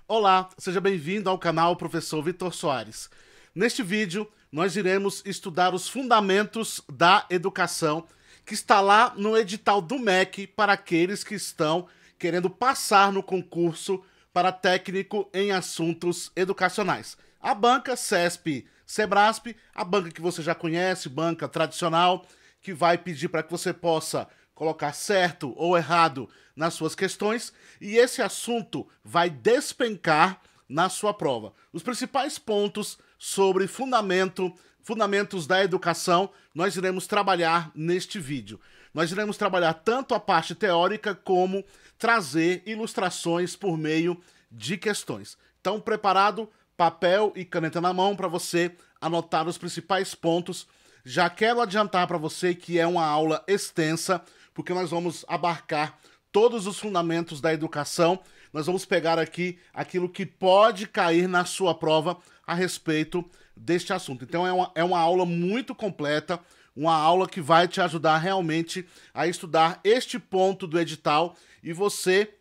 Olá, seja bem-vindo ao canal Professor Vitor Soares. Neste vídeo, nós iremos estudar os fundamentos da educação, que está lá no edital do MEC para aqueles que estão querendo passar no concurso para técnico em assuntos educacionais. A banca CESP-Sebrasp, a banca que você já conhece, banca tradicional, que vai pedir para que você possa colocar certo ou errado nas suas questões, e esse assunto vai despencar na sua prova. Os principais pontos sobre fundamentos da educação, nós iremos trabalhar neste vídeo. Nós iremos trabalhar tanto a parte teórica como trazer ilustrações por meio de questões. Então, preparado? Papel e caneta na mão para você anotar os principais pontos. Já quero adiantar para você que é uma aula extensa, porque nós vamos abarcar todos os fundamentos da educação. Nós vamos pegar aqui aquilo que pode cair na sua prova a respeito deste assunto. Então é uma aula muito completa, uma aula que vai te ajudar realmente a estudar este ponto do edital, e você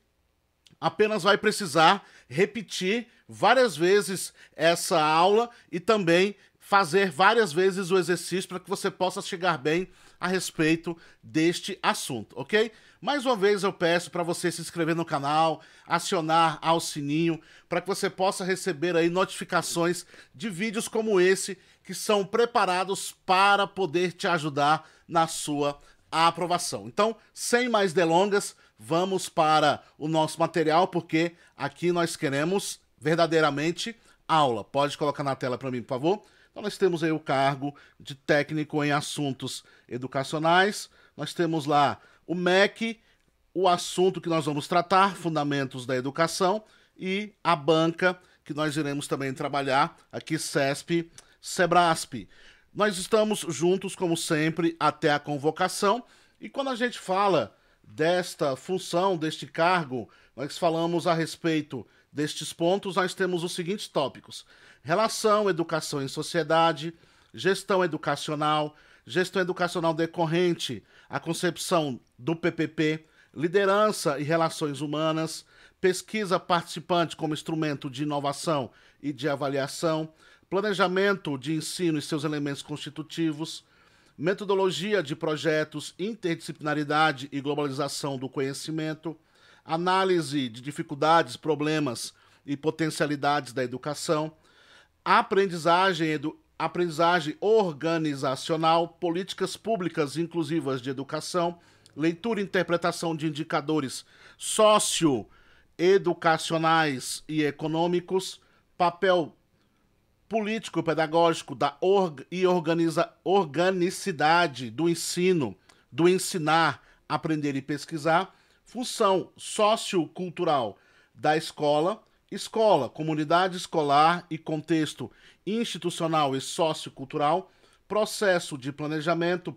apenas vai precisar repetir várias vezes essa aula e também fazer várias vezes o exercício para que você possa chegar bem a respeito deste assunto, ok? Mais uma vez eu peço para você se inscrever no canal, acionar ao sininho, para que você possa receber aí notificações de vídeos como esse, que são preparados para poder te ajudar na sua aprovação. Então, sem mais delongas, vamos para o nosso material, porque aqui nós queremos verdadeiramente aula. Pode colocar na tela para mim, por favor? Então nós temos aí o cargo de técnico em assuntos educacionais, nós temos lá o MEC, o assunto que nós vamos tratar, fundamentos da educação, e a banca, que nós iremos também trabalhar, aqui CESP-Sebrasp. Nós estamos juntos, como sempre, até a convocação, e quando a gente fala desta função, deste cargo, nós falamos a respeito destes pontos, nós temos os seguintes tópicos: relação, educação em sociedade, gestão educacional decorrente, a concepção do PPP, liderança e relações humanas, pesquisa participante como instrumento de inovação e de avaliação, planejamento de ensino e seus elementos constitutivos, metodologia de projetos, interdisciplinaridade e globalização do conhecimento, análise de dificuldades, problemas e potencialidades da educação, aprendizagem organizacional, políticas públicas inclusivas de educação, leitura e interpretação de indicadores socioeducacionais e econômicos, papel político-pedagógico organicidade do ensino, do ensinar, aprender e pesquisar, função sociocultural da escola, comunidade escolar e contexto institucional e sociocultural, processo de planejamento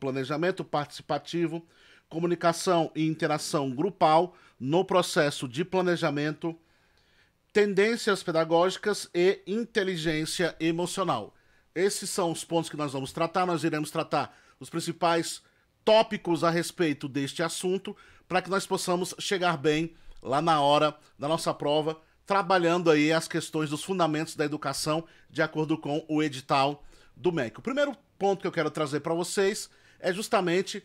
participativo, comunicação e interação grupal no processo de planejamento, tendências pedagógicas e inteligência emocional. Esses são os pontos que nós vamos tratar. Nós iremos tratar os principais tópicos a respeito deste assunto, para que nós possamos chegar bem lá na hora da nossa prova, trabalhando aí as questões dos fundamentos da educação de acordo com o edital do MEC. O primeiro ponto que eu quero trazer para vocês é justamente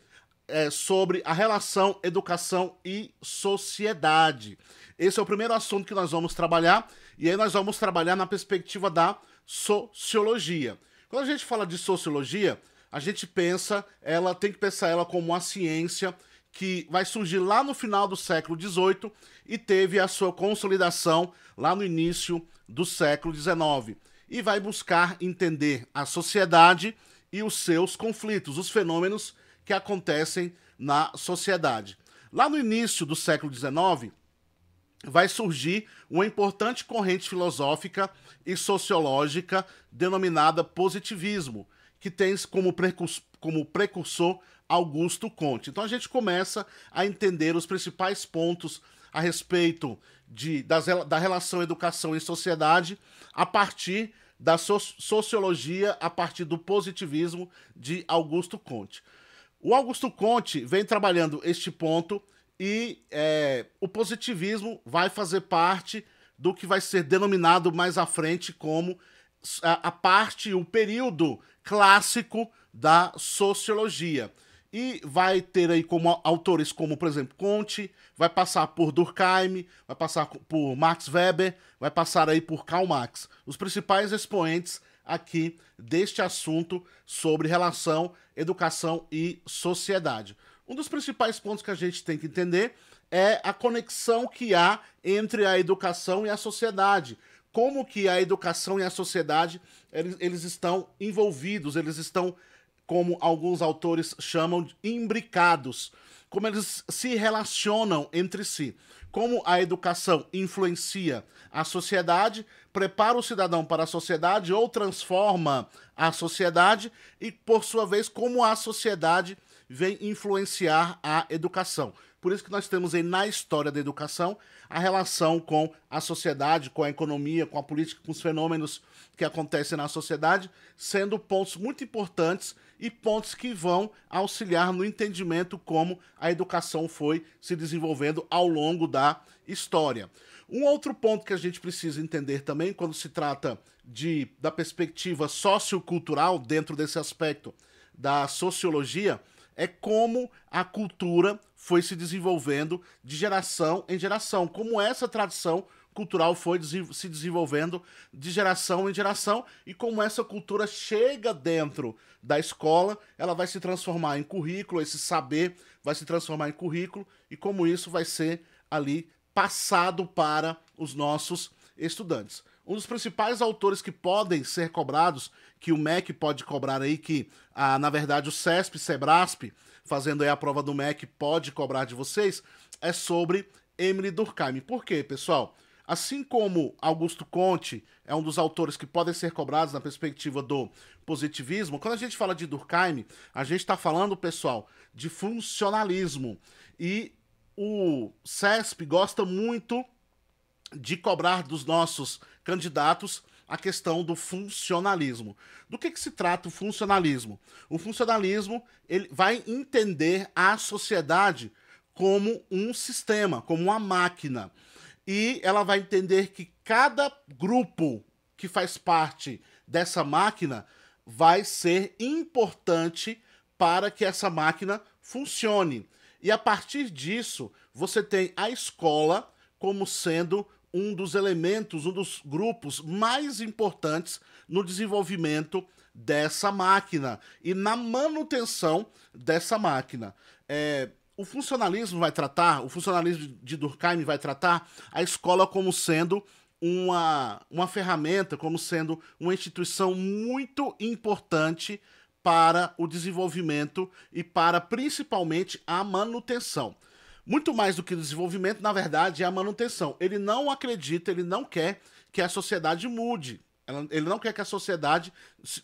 sobre a relação educação e sociedade. Esse é o primeiro assunto que nós vamos trabalhar, e aí nós vamos trabalhar na perspectiva da sociologia. Quando a gente fala de sociologia, a gente tem que pensar ela como uma ciência que vai surgir lá no final do século XVIII e teve a sua consolidação lá no início do século XIX. E vai buscar entender a sociedade e os seus conflitos, os fenômenos que acontecem na sociedade. Lá no início do século XIX, vai surgir uma importante corrente filosófica e sociológica denominada positivismo, que tem como precursor Augusto Comte. Então a gente começa a entender os principais pontos a respeito da relação educação e sociedade a partir da sociologia, a partir do positivismo de Augusto Comte. O Augusto Comte vem trabalhando este ponto e o positivismo vai fazer parte do que vai ser denominado mais à frente como a parte, o período clássico da sociologia. E vai ter aí como autores como, por exemplo, Comte, vai passar por Durkheim, vai passar por Max Weber, vai passar aí por Karl Marx. Os principais expoentes aqui deste assunto sobre relação, educação e sociedade. Um dos principais pontos que a gente tem que entender é a conexão que há entre a educação e a sociedade. Como que a educação e a sociedade, eles estão envolvidos, eles estão, como alguns autores chamam, imbricados. Como eles se relacionam entre si. Como a educação influencia a sociedade, prepara o cidadão para a sociedade ou transforma a sociedade e, por sua vez, como a sociedade vem influenciar a educação. Por isso que nós temos aí na história da educação a relação com a sociedade, com a economia, com a política, com os fenômenos que acontecem na sociedade, sendo pontos muito importantes e pontos que vão auxiliar no entendimento como a educação foi se desenvolvendo ao longo da história. Um outro ponto que a gente precisa entender também quando se trata da perspectiva sociocultural dentro desse aspecto da sociologia é como a cultura foi se desenvolvendo de geração em geração, como essa tradição cultural foi se desenvolvendo de geração em geração e como essa cultura chega dentro da escola, ela vai se transformar em currículo, esse saber vai se transformar em currículo e como isso vai ser ali passado para os nossos estudantes. Um dos principais autores que podem ser cobrados, que o MEC pode cobrar aí, que na verdade o CESP, SEBRASP, fazendo aí a prova do MEC, pode cobrar de vocês, é sobre Émile Durkheim. Por quê, pessoal? Assim como Augusto Comte é um dos autores que podem ser cobrados na perspectiva do positivismo, quando a gente fala de Durkheim, a gente está falando, pessoal, de funcionalismo. E o CESP gosta muito de cobrar dos nossos candidatos a questão do funcionalismo. Do que se trata o funcionalismo? O funcionalismo ele vai entender a sociedade como um sistema, como uma máquina. E ela vai entender que cada grupo que faz parte dessa máquina vai ser importante para que essa máquina funcione. E a partir disso, você tem a escola como sendo um dos elementos, um dos grupos mais importantes no desenvolvimento dessa máquina e na manutenção dessa máquina. O funcionalismo de Durkheim vai tratar a escola como sendo uma ferramenta, como sendo uma instituição muito importante para o desenvolvimento e para principalmente a manutenção. Muito mais do que o desenvolvimento, na verdade, é a manutenção. Ele não acredita, ele não quer que a sociedade mude. Ele não quer que a sociedade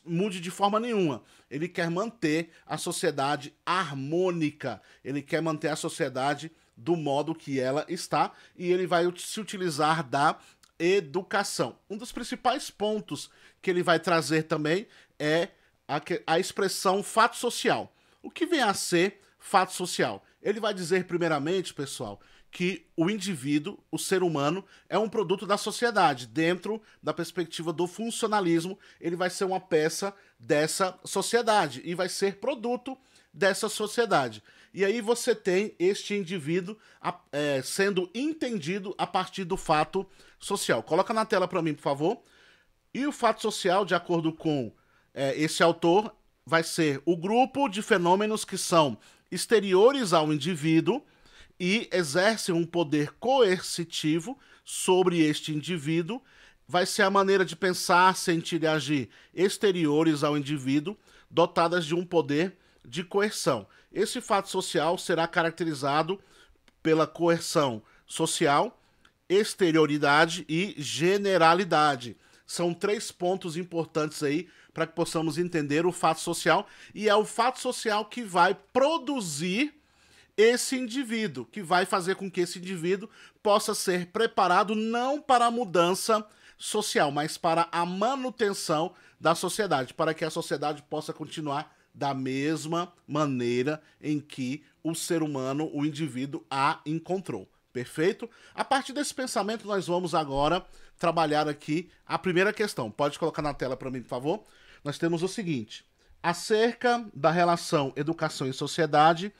mude de forma nenhuma. Ele quer manter a sociedade harmônica. Ele quer manter a sociedade do modo que ela está e ele vai se utilizar da educação. Um dos principais pontos que ele vai trazer também é a expressão fato social. O que vem a ser fato social? Ele vai dizer, primeiramente, pessoal, que o indivíduo, o ser humano, é um produto da sociedade. Dentro da perspectiva do funcionalismo, ele vai ser uma peça dessa sociedade e vai ser produto dessa sociedade. E aí você tem este indivíduo sendo entendido a partir do fato social. Coloca na tela para mim, por favor. E o fato social, de acordo com esse autor, vai ser o grupo de fenômenos que são exteriores ao indivíduo e exercem um poder coercitivo sobre este indivíduo. Vai ser a maneira de pensar, sentir e agir exteriores ao indivíduo, dotadas de um poder de coerção. Esse fato social será caracterizado pela coerção social, exterioridade e generalidade. São 3 pontos importantes aí para que possamos entender o fato social, e é o fato social que vai produzir esse indivíduo, que vai fazer com que esse indivíduo possa ser preparado não para a mudança social, mas para a manutenção da sociedade, para que a sociedade possa continuar da mesma maneira em que o ser humano, o indivíduo, a encontrou. Perfeito? A partir desse pensamento, nós vamos agora trabalhar aqui a primeira questão. Pode colocar na tela para mim, por favor? Nós temos o seguinte: acerca da relação educação e sociedade,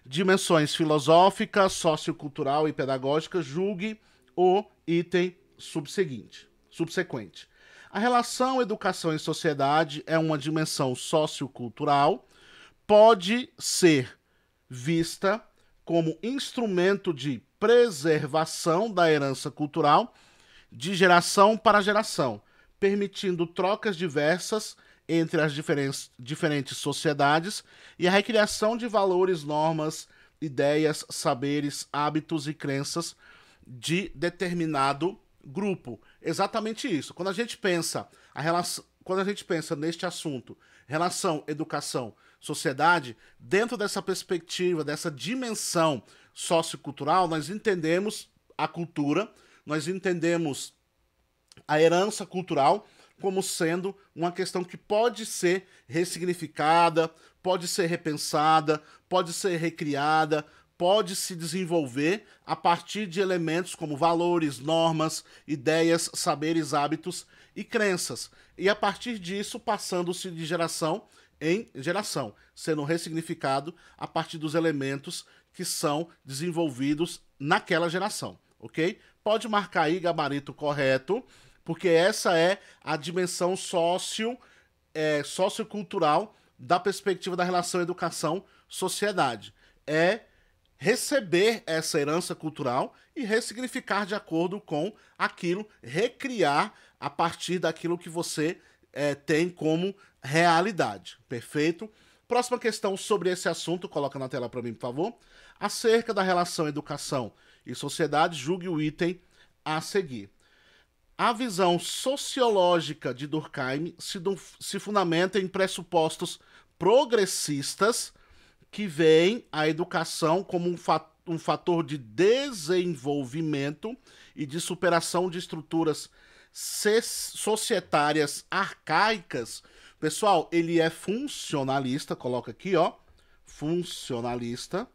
dimensões filosófica, sociocultural e pedagógica, julgue o item subsequente. A relação educação e sociedade é uma dimensão sociocultural, pode ser vista como instrumento de preservação da herança cultural de geração para geração, permitindo trocas diversas entre as diferentes sociedades e a recriação de valores, normas, ideias, saberes, hábitos e crenças de determinado grupo. Exatamente isso. Quando a gente pensa neste assunto, relação, educação, sociedade, dentro dessa perspectiva, dessa dimensão sociocultural, nós entendemos a cultura, nós entendemos a herança cultural como sendo uma questão que pode ser ressignificada, pode ser repensada, pode ser recriada, pode se desenvolver a partir de elementos como valores, normas, ideias, saberes, hábitos e crenças. E a partir disso, passando-se de geração em geração, sendo ressignificado a partir dos elementos que são desenvolvidos naquela geração, ok? Pode marcar aí gabarito correto, porque essa é a dimensão sociocultural da perspectiva da relação educação-sociedade. É receber essa herança cultural e ressignificar de acordo com aquilo, recriar a partir daquilo que você tem como realidade. Perfeito? Próxima questão sobre esse assunto, coloca na tela para mim, por favor. Acerca da relação educação e sociedade, julgue o item a seguir. A visão sociológica de Durkheim se fundamenta em pressupostos progressistas que veem a educação como um fator de desenvolvimento e de superação de estruturas societárias arcaicas. Pessoal, ele é funcionalista, coloca aqui, ó, funcionalista,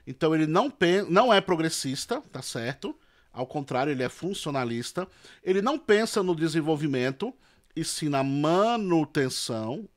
então ele não é progressista, tá certo? Ao contrário, ele é funcionalista. Ele não pensa no desenvolvimento, e sim na manutenção,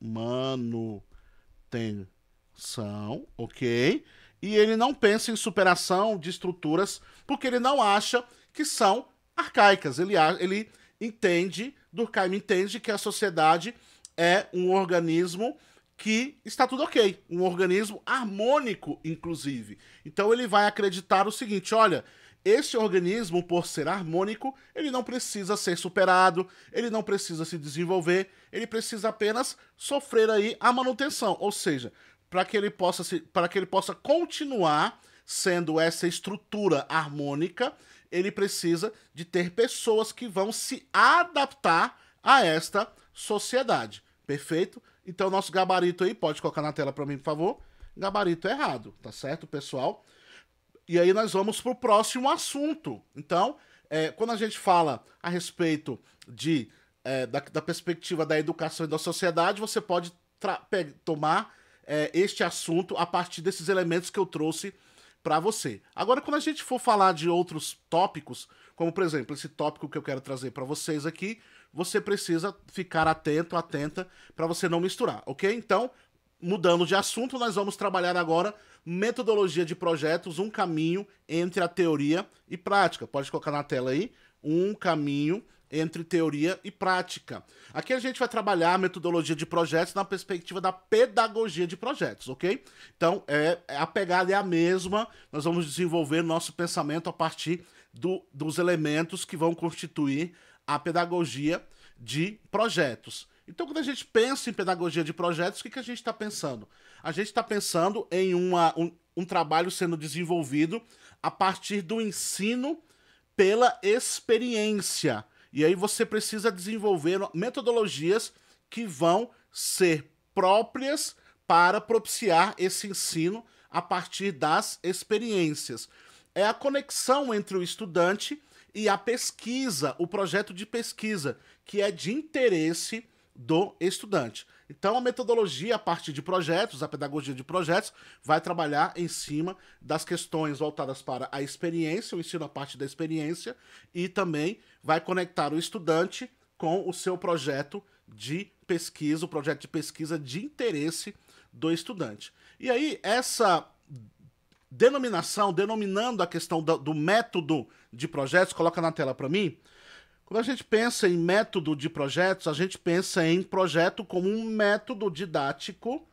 ok? E ele não pensa em superação de estruturas, porque ele não acha que são arcaicas. Ele entende, Durkheim entende que a sociedade é um organismo que está tudo ok, um organismo harmônico, inclusive. Então ele vai acreditar o seguinte: olha, esse organismo, por ser harmônico, ele não precisa ser superado, ele não precisa se desenvolver, ele precisa apenas sofrer aí a manutenção, ou seja, para que ele possa continuar sendo essa estrutura harmônica, ele precisa de ter pessoas que vão se adaptar a esta sociedade. Perfeito? Então, nosso gabarito aí, pode colocar na tela para mim, por favor. Gabarito errado, tá certo, pessoal? E aí nós vamos para o próximo assunto. Então, quando a gente fala a respeito da perspectiva da educação e da sociedade, você pode tomar este assunto a partir desses elementos que eu trouxe para você. Agora, quando a gente for falar de outros tópicos, como, por exemplo, esse tópico que eu quero trazer para vocês aqui, você precisa ficar atento, atenta, para você não misturar, ok? Então, mudando de assunto, nós vamos trabalhar agora metodologia de projetos, um caminho entre a teoria e prática. Pode colocar na tela aí, um caminho entre teoria e prática. Aqui a gente vai trabalhar a metodologia de projetos na perspectiva da pedagogia de projetos, ok? Então, a pegada é a mesma, nós vamos desenvolver nosso pensamento a partir dos elementos que vão constituir a pedagogia de projetos. Então, quando a gente pensa em pedagogia de projetos, o que a gente está pensando? A gente está pensando em um trabalho sendo desenvolvido a partir do ensino pela experiência. E aí você precisa desenvolver metodologias que vão ser próprias para propiciar esse ensino a partir das experiências. É a conexão entre o estudante e a pesquisa, o projeto de pesquisa, que é de interesse do estudante. Então, a metodologia a partir de projetos, a pedagogia de projetos, vai trabalhar em cima das questões voltadas para a experiência, o ensino a partir da experiência, e também vai conectar o estudante com o seu projeto de pesquisa, o projeto de pesquisa de interesse do estudante. E aí, essa denominando a questão do método de projetos, coloca na tela para mim. Quando a gente pensa em método de projetos, a gente pensa em projeto como um método didático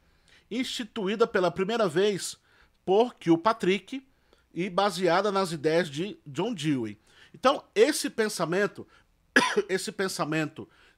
instituída pela primeira vez por Kilpatrick e baseada nas ideias de John Dewey. Então, esse pensamento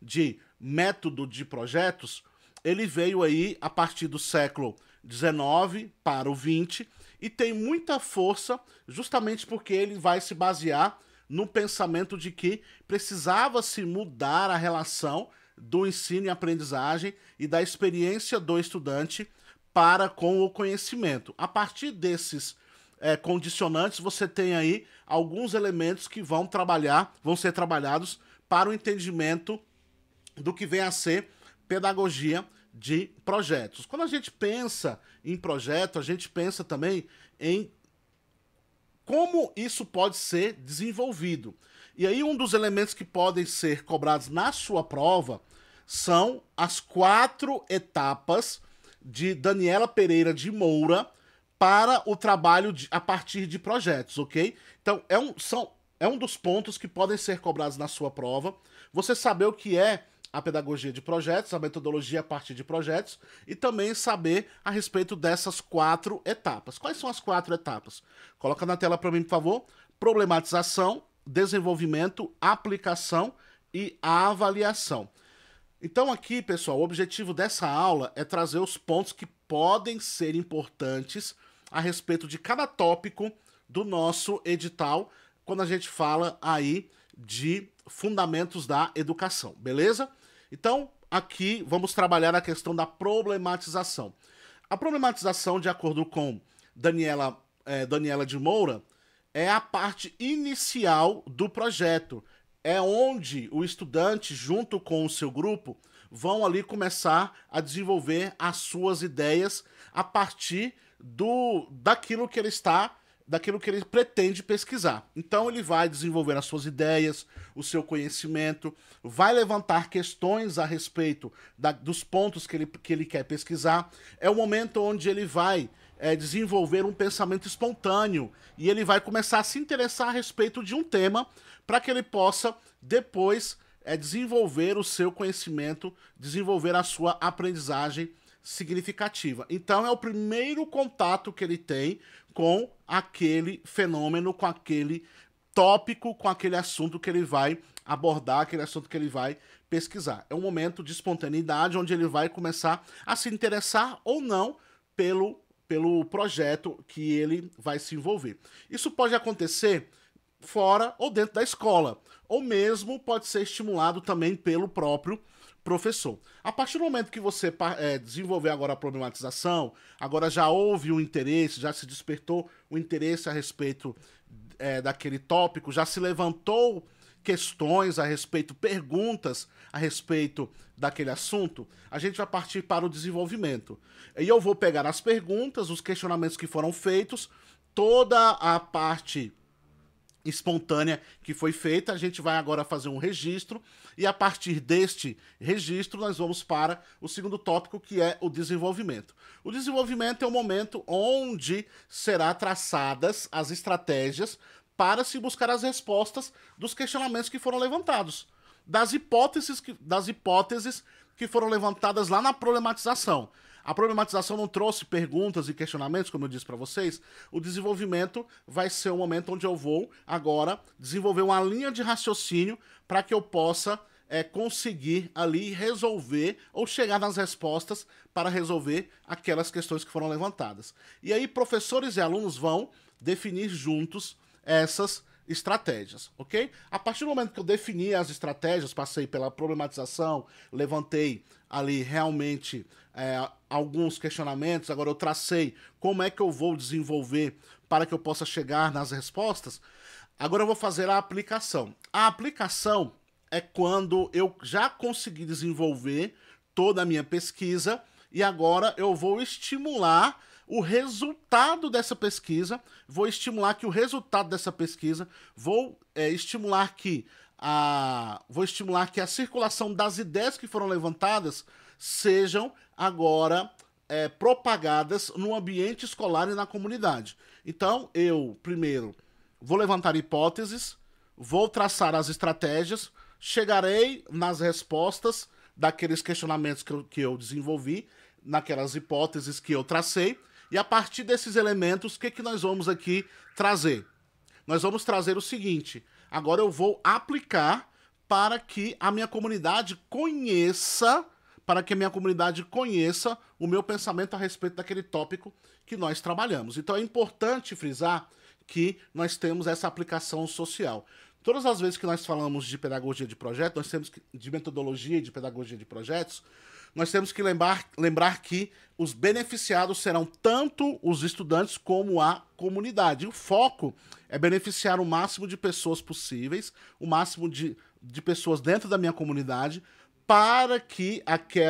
de método de projetos, ele veio aí a partir do século XIX para o XX e tem muita força justamente porque ele vai se basear no pensamento de que precisava-se mudar a relação do ensino e aprendizagem e da experiência do estudante para com o conhecimento. A partir desses condicionantes, você tem aí alguns elementos que vão ser trabalhados para o entendimento do que vem a ser pedagogia de projetos. Quando a gente pensa em projeto, a gente pensa também em como isso pode ser desenvolvido. E aí um dos elementos que podem ser cobrados na sua prova são as 4 etapas de Daniela Pereira de Moura para o trabalho a partir de projetos, ok? Então, é um dos pontos que podem ser cobrados na sua prova. Você saber o que é a pedagogia de projetos, a metodologia a partir de projetos e também saber a respeito dessas 4 etapas. Quais são as 4 etapas? Coloca na tela para mim, por favor. Problematização, desenvolvimento, aplicação e avaliação. Então aqui, pessoal, o objetivo dessa aula é trazer os pontos que podem ser importantes a respeito de cada tópico do nosso edital, quando a gente fala aí de fundamentos da educação, beleza? Então, aqui vamos trabalhar a questão da problematização. A problematização, de acordo com Daniela de Moura, é a parte inicial do projeto. É onde o estudante, junto com o seu grupo, vão ali começar a desenvolver as suas ideias a partir daquilo que ele pretende pesquisar. Então ele vai desenvolver as suas ideias, o seu conhecimento, vai levantar questões a respeito dos pontos que ele quer pesquisar. É o momento onde ele vai desenvolver um pensamento espontâneo e ele vai começar a se interessar a respeito de um tema para que ele possa depois desenvolver o seu conhecimento, desenvolver a sua aprendizagem significativa. Então é o primeiro contato que ele tem com aquele fenômeno, com aquele tópico, com aquele assunto que ele vai abordar, aquele assunto que ele vai pesquisar. É um momento de espontaneidade onde ele vai começar a se interessar ou não pelo projeto que ele vai se envolver. Isso pode acontecer fora ou dentro da escola, ou mesmo pode ser estimulado também pelo próprio professor. A partir do momento que você desenvolver agora a problematização, agora já houve um interesse, já se despertou o interesse a respeito daquele tópico, já se levantou questões a respeito, perguntas a respeito daquele assunto, a gente vai partir para o desenvolvimento. E eu vou pegar as perguntas, os questionamentos que foram feitos, toda a parte espontânea que foi feita, a gente vai agora fazer um registro e a partir deste registro nós vamos para o segundo tópico, que é o desenvolvimento. O desenvolvimento é o momento onde será traçadas as estratégias para se buscar as respostas dos questionamentos que foram levantados, das hipóteses que foram levantadas lá na problematização. A problematização não trouxe perguntas e questionamentos, como eu disse para vocês. O desenvolvimento vai ser o momento onde eu vou agora desenvolver uma linha de raciocínio para que eu possa conseguir ali resolver ou chegar nas respostas para resolver aquelas questões que foram levantadas. E aí professores e alunos vão definir juntos essas estratégias, ok? A partir do momento que eu defini as estratégias, passei pela problematização, levantei ali realmente alguns questionamentos, agora eu tracei como é que eu vou desenvolver para que eu possa chegar nas respostas, agora eu vou fazer a aplicação. A aplicação é quando eu já consegui desenvolver toda a minha pesquisa e agora eu vou estimular o resultado dessa pesquisa, vou estimular que o resultado dessa pesquisa, vou estimular que a circulação das ideias que foram levantadas sejam agora propagadas no ambiente escolar e na comunidade. Então, eu, primeiro, vou levantar hipóteses, vou traçar as estratégias, chegarei nas respostas daqueles questionamentos que eu desenvolvi, naquelas hipóteses que eu tracei, e a partir desses elementos, o que nós vamos aqui trazer? Nós vamos trazer o seguinte: agora eu vou aplicar para que a minha comunidade conheça, o meu pensamento a respeito daquele tópico que nós trabalhamos. Então é importante frisar que nós temos essa aplicação social. Todas as vezes que nós falamos de pedagogia de projeto, de metodologia e de pedagogia de projetos, nós temos que lembrar que os beneficiados serão tanto os estudantes como a comunidade. O foco é beneficiar o máximo de pessoas possíveis, o máximo de pessoas dentro da minha comunidade, para que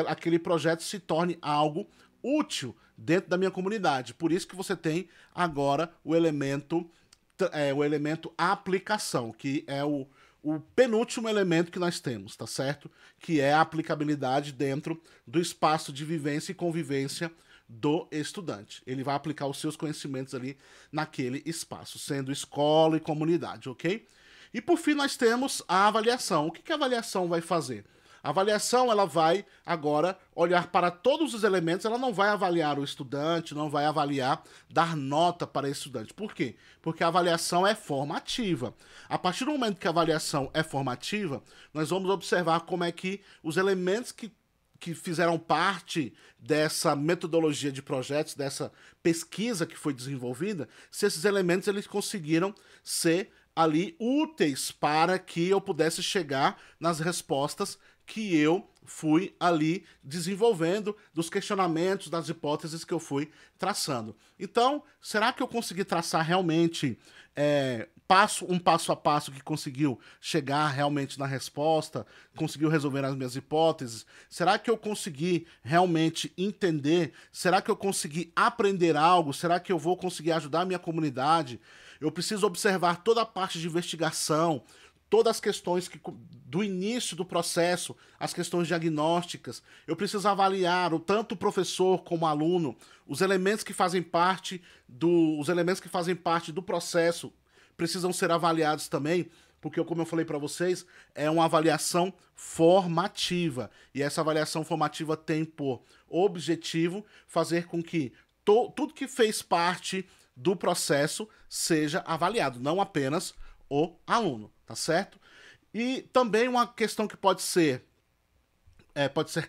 aquele projeto se torne algo útil dentro da minha comunidade. Por isso que você tem agora o elemento aplicação, que é o penúltimo elemento que nós temos, tá certo? Que é a aplicabilidade dentro do espaço de vivência e convivência do estudante. Ele vai aplicar os seus conhecimentos ali naquele espaço, sendo escola e comunidade, ok? E por fim nós temos a avaliação. O que a avaliação vai fazer? A avaliação, ela vai agora olhar para todos os elementos, ela não vai avaliar o estudante, não vai avaliar, dar nota para esse estudante. Por quê? Porque a avaliação é formativa. A partir do momento que a avaliação é formativa, nós vamos observar como é que os elementos que fizeram parte dessa metodologia de projetos, dessa pesquisa que foi desenvolvida, se esses elementos eles conseguiram ser ali úteis para que eu pudesse chegar nas respostas que eu fui ali desenvolvendo, dos questionamentos, das hipóteses que eu fui traçando. Então, será que eu consegui traçar realmente um passo a passo que conseguiu chegar realmente na resposta, conseguiu resolver as minhas hipóteses? Será que eu consegui realmente entender? Será que eu consegui aprender algo? Será que eu vou conseguir ajudar a minha comunidade? Eu preciso observar toda a parte de investigação, todas as questões do início do processo, as questões diagnósticas. Eu preciso avaliar tanto o professor como o aluno, os elementos que fazem parte do processo precisam ser avaliados também, porque, como eu falei para vocês, é uma avaliação formativa. E essa avaliação formativa tem por objetivo fazer com que tudo que fez parte do processo seja avaliado, não apenas o aluno, tá certo? E também uma questão que pode ser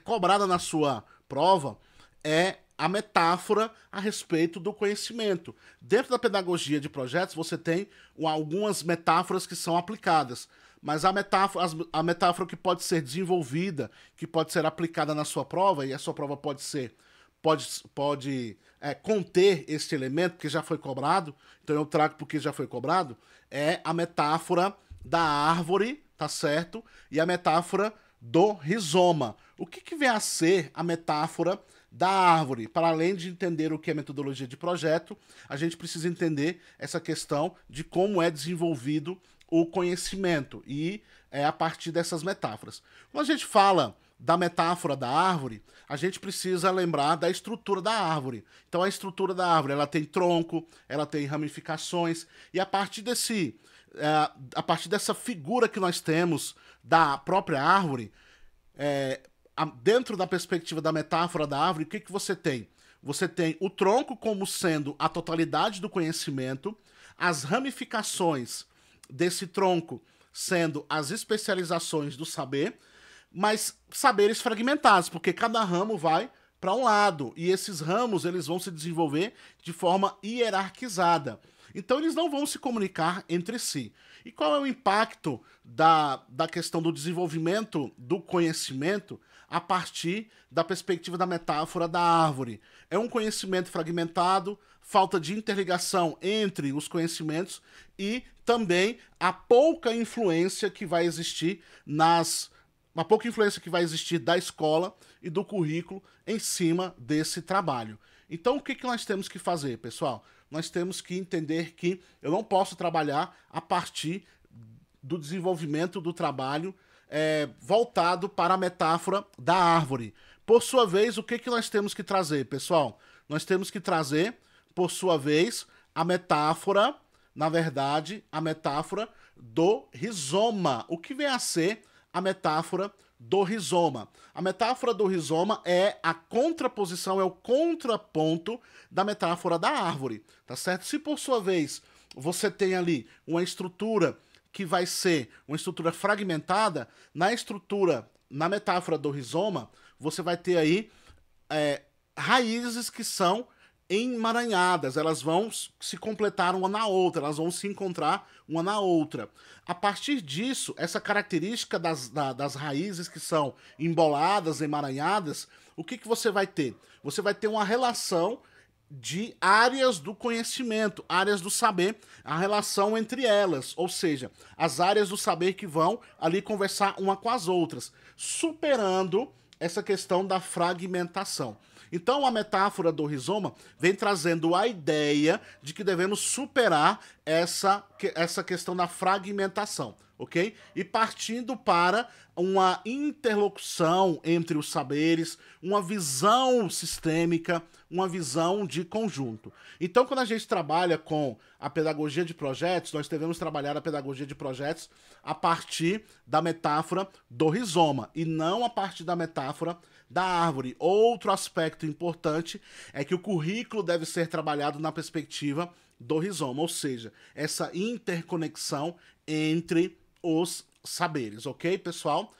cobrada na sua prova é a metáfora a respeito do conhecimento. Dentro da pedagogia de projetos, você tem algumas metáforas que são aplicadas, mas a metáfora que pode ser desenvolvida, que pode ser aplicada na sua prova, e a sua prova pode conter este elemento, porque já foi cobrado, então eu trago porque já foi cobrado, é a metáfora da árvore, tá certo? E a metáfora do rizoma. O que vem a ser a metáfora da árvore? Para além de entender o que é metodologia de projeto, a gente precisa entender essa questão de como é desenvolvido o conhecimento, e é a partir dessas metáforas. Quando a gente fala da metáfora da árvore, a gente precisa lembrar da estrutura da árvore. Então a estrutura da árvore, ela tem tronco, ela tem ramificações, e a partir dessa figura que nós temos da própria árvore, dentro da perspectiva da metáfora da árvore, o que você tem? Você tem o tronco como sendo a totalidade do conhecimento, as ramificações desse tronco sendo as especializações do saber, mas saberes fragmentados, porque cada ramo vai para um lado, e esses ramos eles vão se desenvolver de forma hierarquizada. Então eles não vão se comunicar entre si. E qual é o impacto da questão do desenvolvimento do conhecimento a partir da perspectiva da metáfora da árvore. É um conhecimento fragmentado, falta de interligação entre os conhecimentos e também a pouca influência que vai existir da escola e do currículo em cima desse trabalho. Então, o que nós temos que fazer, pessoal? Nós temos que entender que eu não posso trabalhar a partir do desenvolvimento do trabalho voltado para a metáfora da árvore. Por sua vez, o que nós temos que trazer, pessoal? Nós temos que trazer, por sua vez, a metáfora, na verdade, a metáfora do rizoma. O que vem a ser a metáfora do rizoma? A metáfora do rizoma é a contraposição, é o contraponto da metáfora da árvore, tá certo? Se por sua vez você tem ali uma estrutura que vai ser uma estrutura fragmentada, na metáfora do rizoma, você vai ter aí raízes que são emaranhadas, elas vão se completar uma na outra, elas vão se encontrar uma na outra. A partir disso, essa característica das raízes que são emboladas, emaranhadas, o que você vai ter? Você vai ter uma relação de áreas do conhecimento, áreas do saber, a relação entre elas, ou seja, as áreas do saber que vão ali conversar uma com as outras, superando essa questão da fragmentação. Então a metáfora do rizoma vem trazendo a ideia de que devemos superar essa questão da fragmentação, ok? E partindo para uma interlocução entre os saberes, uma visão sistêmica, uma visão de conjunto. Então, quando a gente trabalha com a pedagogia de projetos, nós devemos trabalhar a pedagogia de projetos a partir da metáfora do rizoma e não a partir da metáfora da árvore. Outro aspecto importante é que o currículo deve ser trabalhado na perspectiva do rizoma, ou seja, essa interconexão entre os saberes, ok, pessoal?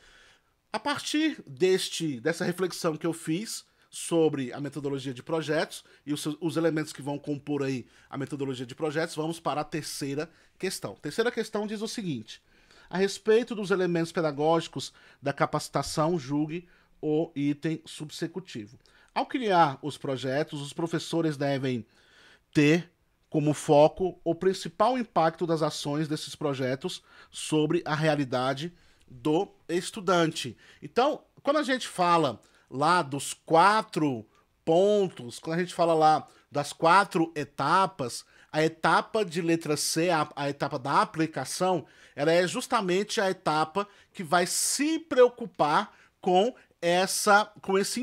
A partir dessa reflexão que eu fiz sobre a metodologia de projetos e os elementos que vão compor aí a metodologia de projetos, vamos para a terceira questão. A terceira questão diz o seguinte: a respeito dos elementos pedagógicos da capacitação, julgue o item subsecutivo. Ao criar os projetos, os professores devem ter como foco o principal impacto das ações desses projetos sobre a realidade do estudante. Então, quando a gente fala lá dos 4 pontos, quando a gente fala lá das 4 etapas, a etapa de letra C, a etapa da aplicação, ela é justamente a etapa que vai se preocupar com esse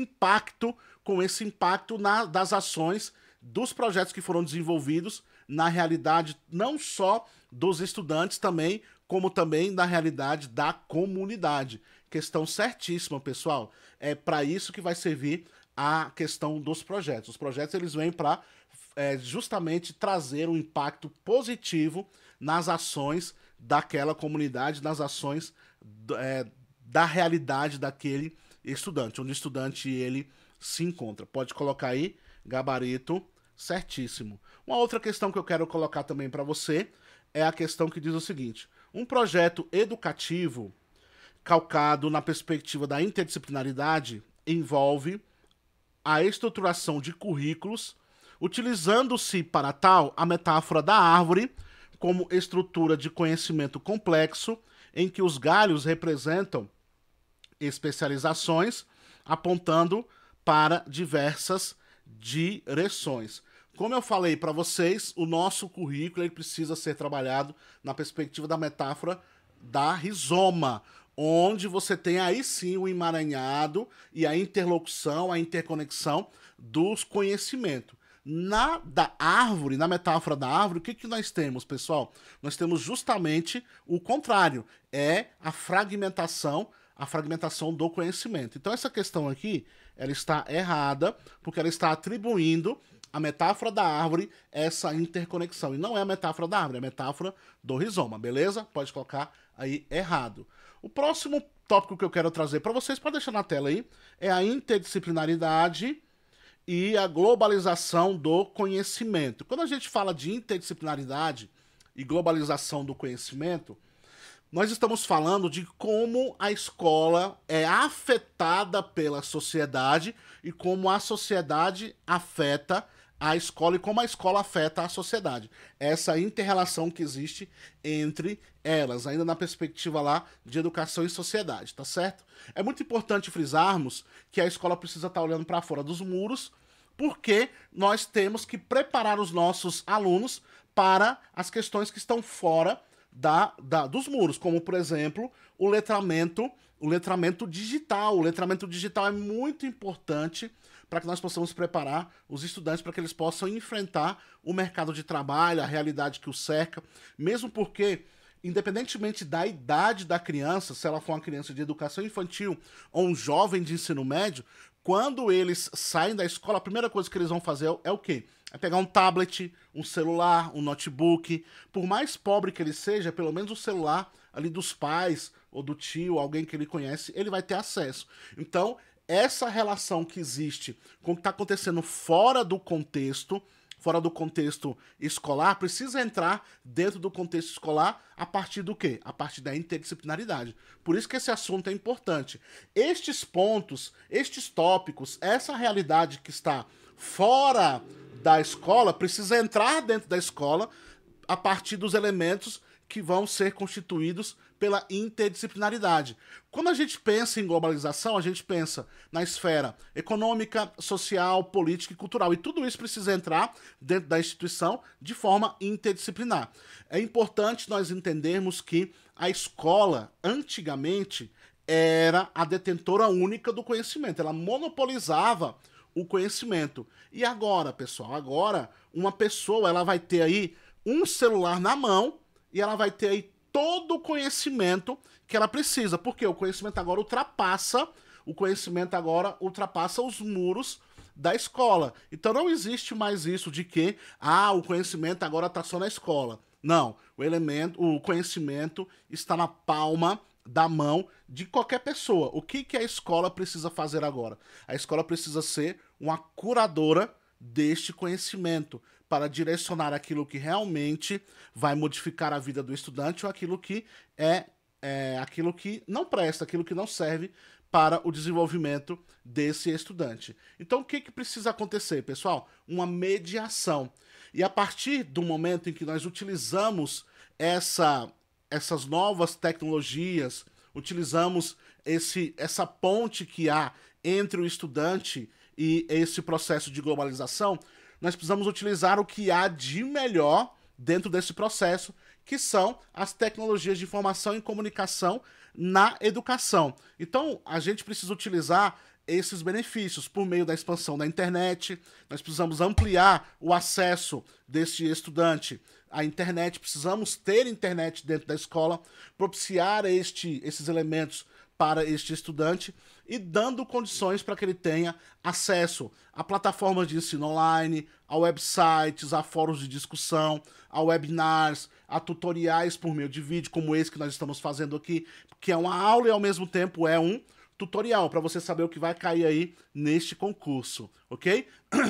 impacto das ações dos projetos que foram desenvolvidos na realidade não só dos estudantes também, como também na realidade da comunidade. Questão certíssima, pessoal. É para isso que vai servir a questão dos projetos. Os projetos eles vêm para justamente trazer um impacto positivo nas ações daquela comunidade, nas ações da realidade daquele estudante, onde o estudante ele se encontra. Pode colocar aí, gabarito certíssimo. Uma outra questão que eu quero colocar também para você é a questão que diz o seguinte: um projeto educativo calcado na perspectiva da interdisciplinaridade envolve a estruturação de currículos, utilizando-se para tal a metáfora da árvore como estrutura de conhecimento complexo em que os galhos representam especializações, apontando para diversas direções. Como eu falei para vocês, o nosso currículo ele precisa ser trabalhado na perspectiva da metáfora da rizoma, onde você tem aí sim o emaranhado e a interlocução, a interconexão dos conhecimentos. Na metáfora da árvore, o que nós temos, pessoal? Nós temos justamente o contrário, é a fragmentação do conhecimento. Então essa questão aqui, ela está errada, porque ela está atribuindo à metáfora da árvore essa interconexão. E não é a metáfora da árvore, é a metáfora do rizoma, beleza? Pode colocar aí errado. O próximo tópico que eu quero trazer para vocês, pode deixar na tela aí, é a interdisciplinaridade e a globalização do conhecimento. Quando a gente fala de interdisciplinaridade e globalização do conhecimento, nós estamos falando de como a escola é afetada pela sociedade e como a sociedade afeta a escola e como a escola afeta a sociedade. Essa inter-relação que existe entre elas, ainda na perspectiva lá de educação e sociedade, tá certo? É muito importante frisarmos que a escola precisa estar olhando para fora dos muros, porque nós temos que preparar os nossos alunos para as questões que estão fora dos muros, como, por exemplo, o letramento digital. O letramento digital é muito importante para que nós possamos preparar os estudantes para que eles possam enfrentar o mercado de trabalho, a realidade que os cerca, mesmo porque, independentemente da idade da criança, se ela for uma criança de educação infantil ou um jovem de ensino médio, quando eles saem da escola, a primeira coisa que eles vão fazer é o quê? É pegar um tablet, um celular, um notebook. Por mais pobre que ele seja, pelo menos o celular ali dos pais ou do tio, alguém que ele conhece, ele vai ter acesso. Então, essa relação que existe com o que está acontecendo fora do contexto escolar, precisa entrar dentro do contexto escolar a partir do quê? A partir da interdisciplinaridade. Por isso que esse assunto é importante. Estes pontos, estes tópicos, essa realidade que está fora da escola, precisa entrar dentro da escola a partir dos elementos que vão ser constituídos pela interdisciplinaridade. Quando a gente pensa em globalização, a gente pensa na esfera econômica, social, política e cultural. E tudo isso precisa entrar dentro da instituição de forma interdisciplinar. É importante nós entendermos que a escola, antigamente, era a detentora única do conhecimento. Ela monopolizava o conhecimento. E agora, pessoal, agora uma pessoa ela vai ter aí um celular na mão e ela vai ter aí todo o conhecimento que ela precisa, porque o conhecimento agora ultrapassa os muros da escola. Então não existe mais isso de que o conhecimento agora está só na escola. Não, o conhecimento está na palma da mão de qualquer pessoa. O que a escola precisa fazer agora? A escola precisa ser uma curadora deste conhecimento para direcionar aquilo que realmente vai modificar a vida do estudante ou aquilo que aquilo que não presta, aquilo que não serve para o desenvolvimento desse estudante. Então, o que precisa acontecer, pessoal? Uma mediação. E a partir do momento em que nós utilizamos essas novas tecnologias, utilizamos essa ponte que há entre o estudante e esse processo de globalização, nós precisamos utilizar o que há de melhor dentro desse processo, que são as tecnologias de informação e comunicação na educação. Então, a gente precisa utilizar esses benefícios por meio da expansão da internet. Nós precisamos ampliar o acesso desse estudante à internet, precisamos ter internet dentro da escola, propiciar esses elementos para este estudante e dando condições para que ele tenha acesso a plataformas de ensino online, a websites, a fóruns de discussão, a webinars, a tutoriais por meio de vídeo, como esse que nós estamos fazendo aqui, que é uma aula e ao mesmo tempo é um tutorial para você saber o que vai cair aí neste concurso, ok?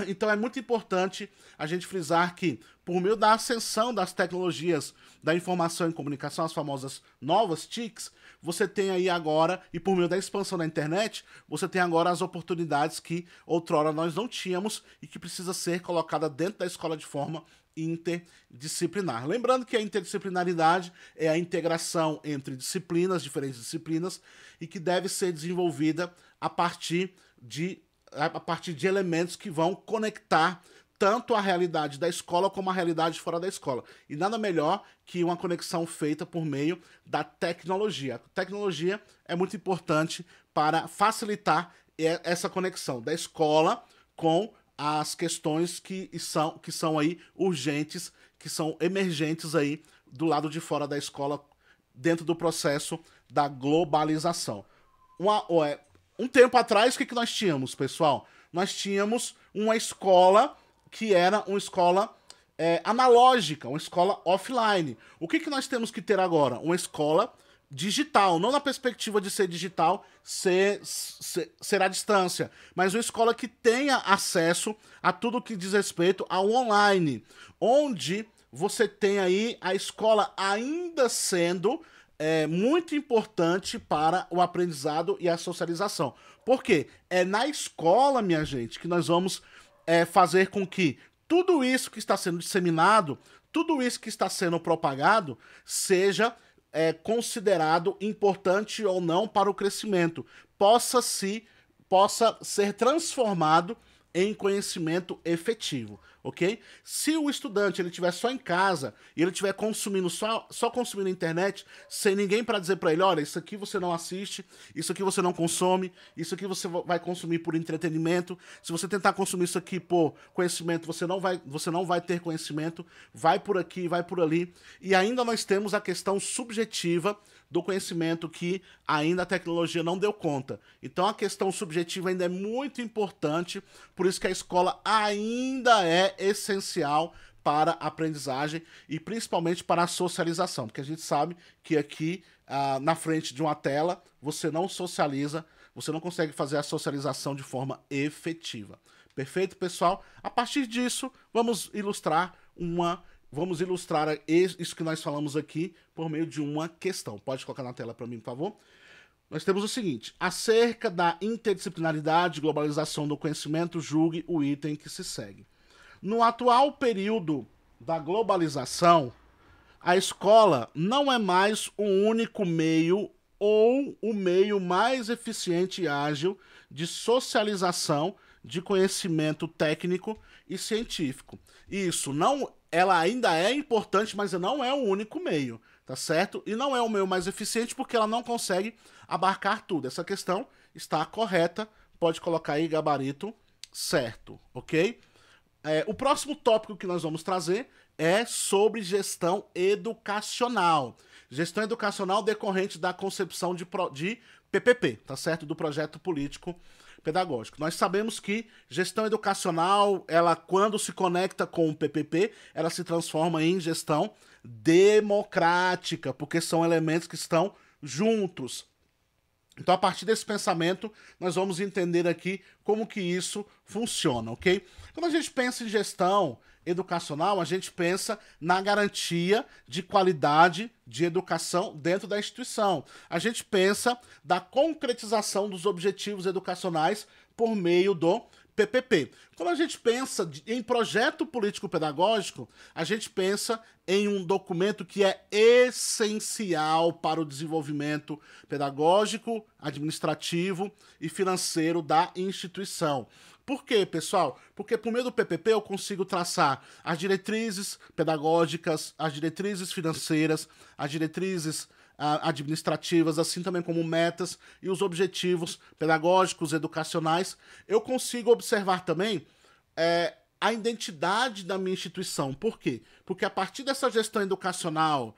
Então é muito importante a gente frisar que, por meio da ascensão das tecnologias da informação e comunicação, as famosas novas TICs, você tem aí agora, e por meio da expansão da internet, você tem agora as oportunidades que outrora nós não tínhamos e que precisa ser colocada dentro da escola de forma interdisciplinar. Lembrando que a interdisciplinaridade é a integração entre disciplinas, diferentes disciplinas, e que deve ser desenvolvida a partir de elementos que vão conectar tanto a realidade da escola como a realidade fora da escola. E nada melhor que uma conexão feita por meio da tecnologia. A tecnologia é muito importante para facilitar essa conexão da escola com as questões que são aí urgentes, que são emergentes aí do lado de fora da escola, dentro do processo da globalização. Um tempo atrás, o que nós tínhamos, pessoal? Nós tínhamos uma escola que era uma escola analógica, uma escola offline. O que nós temos que ter agora? Uma escola digital, não na perspectiva de ser digital, ser à distância, mas uma escola que tenha acesso a tudo que diz respeito ao online, onde você tem aí a escola ainda sendo muito importante para o aprendizado e a socialização. Por quê? É na escola, minha gente, que nós vamos fazer com que tudo isso que está sendo disseminado, tudo isso que está sendo propagado, seja considerado importante ou não para o crescimento, possa ser transformado em conhecimento efetivo, ok? Se o estudante ele estiver só em casa e ele estiver consumindo só consumindo a internet, sem ninguém para dizer para ele, olha, isso aqui você não assiste, isso aqui você não consome, isso aqui você vai consumir por entretenimento. Se você tentar consumir isso aqui por conhecimento, você não vai ter conhecimento. Vai por aqui, vai por ali. E ainda nós temos a questão subjetiva do conhecimento que ainda a tecnologia não deu conta. Então a questão subjetiva ainda é muito importante, por isso que a escola ainda é essencial para a aprendizagem e principalmente para a socialização, porque a gente sabe que aqui na frente de uma tela você não socializa, você não consegue fazer a socialização de forma efetiva. Perfeito, pessoal? A partir disso, vamos ilustrar isso que nós falamos aqui por meio de uma questão. Pode colocar na tela para mim, por favor? Nós temos o seguinte: acerca da interdisciplinaridade e globalização do conhecimento, julgue o item que se segue. No atual período da globalização, a escola não é mais o único meio ou o meio mais eficiente e ágil de socialização de conhecimento técnico e científico. Isso não, ela ainda é importante, mas não é o único meio, tá certo? E não é o meio mais eficiente porque ela não consegue abarcar tudo. Essa questão está correta, pode colocar aí gabarito certo, ok? O próximo tópico que nós vamos trazer é sobre gestão educacional. Gestão educacional decorrente da concepção de PPP, tá certo? Do projeto político pedagógico. Nós sabemos que gestão educacional, ela quando se conecta com o PPP, ela se transforma em gestão democrática, porque são elementos que estão juntos. Então, a partir desse pensamento, nós vamos entender aqui como que isso funciona, ok? Quando a gente pensa em gestão educacional, a gente pensa na garantia de qualidade de educação dentro da instituição. A gente pensa da concretização dos objetivos educacionais por meio do PPP. Quando a gente pensa em projeto político-pedagógico, a gente pensa em um documento que é essencial para o desenvolvimento pedagógico, administrativo e financeiro da instituição. Por quê, pessoal? Porque por meio do PPP eu consigo traçar as diretrizes pedagógicas, as diretrizes financeiras, as diretrizes administrativas, assim também como metas e os objetivos pedagógicos, educacionais. Eu consigo observar também a identidade da minha instituição. Por quê? Porque a partir dessa gestão educacional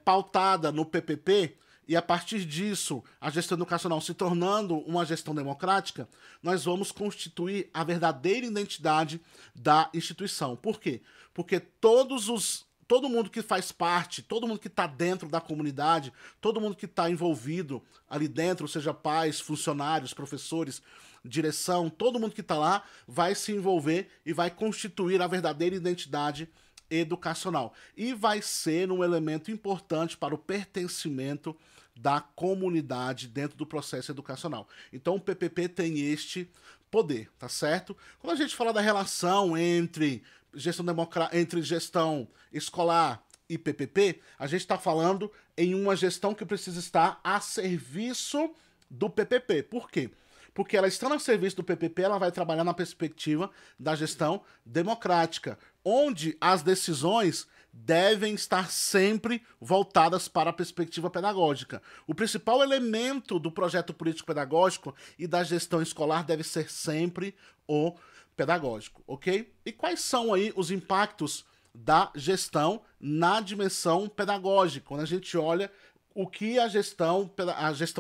pautada no PPP, e a partir disso, a gestão educacional se tornando uma gestão democrática, nós vamos constituir a verdadeira identidade da instituição. Por quê? Porque todo mundo que faz parte, todo mundo que está dentro da comunidade, todo mundo que está envolvido ali dentro, seja pais, funcionários, professores, direção, todo mundo que está lá vai se envolver e vai constituir a verdadeira identidade educacional. E vai ser um elemento importante para o pertencimento da comunidade dentro do processo educacional. Então o PPP tem este poder, tá certo? Quando a gente fala da relação entre gestão escolar e PPP, a gente está falando em uma gestão que precisa estar a serviço do PPP. Por quê? Porque ela estando a serviço do PPP, ela vai trabalhar na perspectiva da gestão democrática, onde as decisões devem estar sempre voltadas para a perspectiva pedagógica. O principal elemento do projeto político-pedagógico e da gestão escolar deve ser sempre o pedagógico, ok? E quais são aí os impactos da gestão na dimensão pedagógica? Quando a gente olha o que a gestão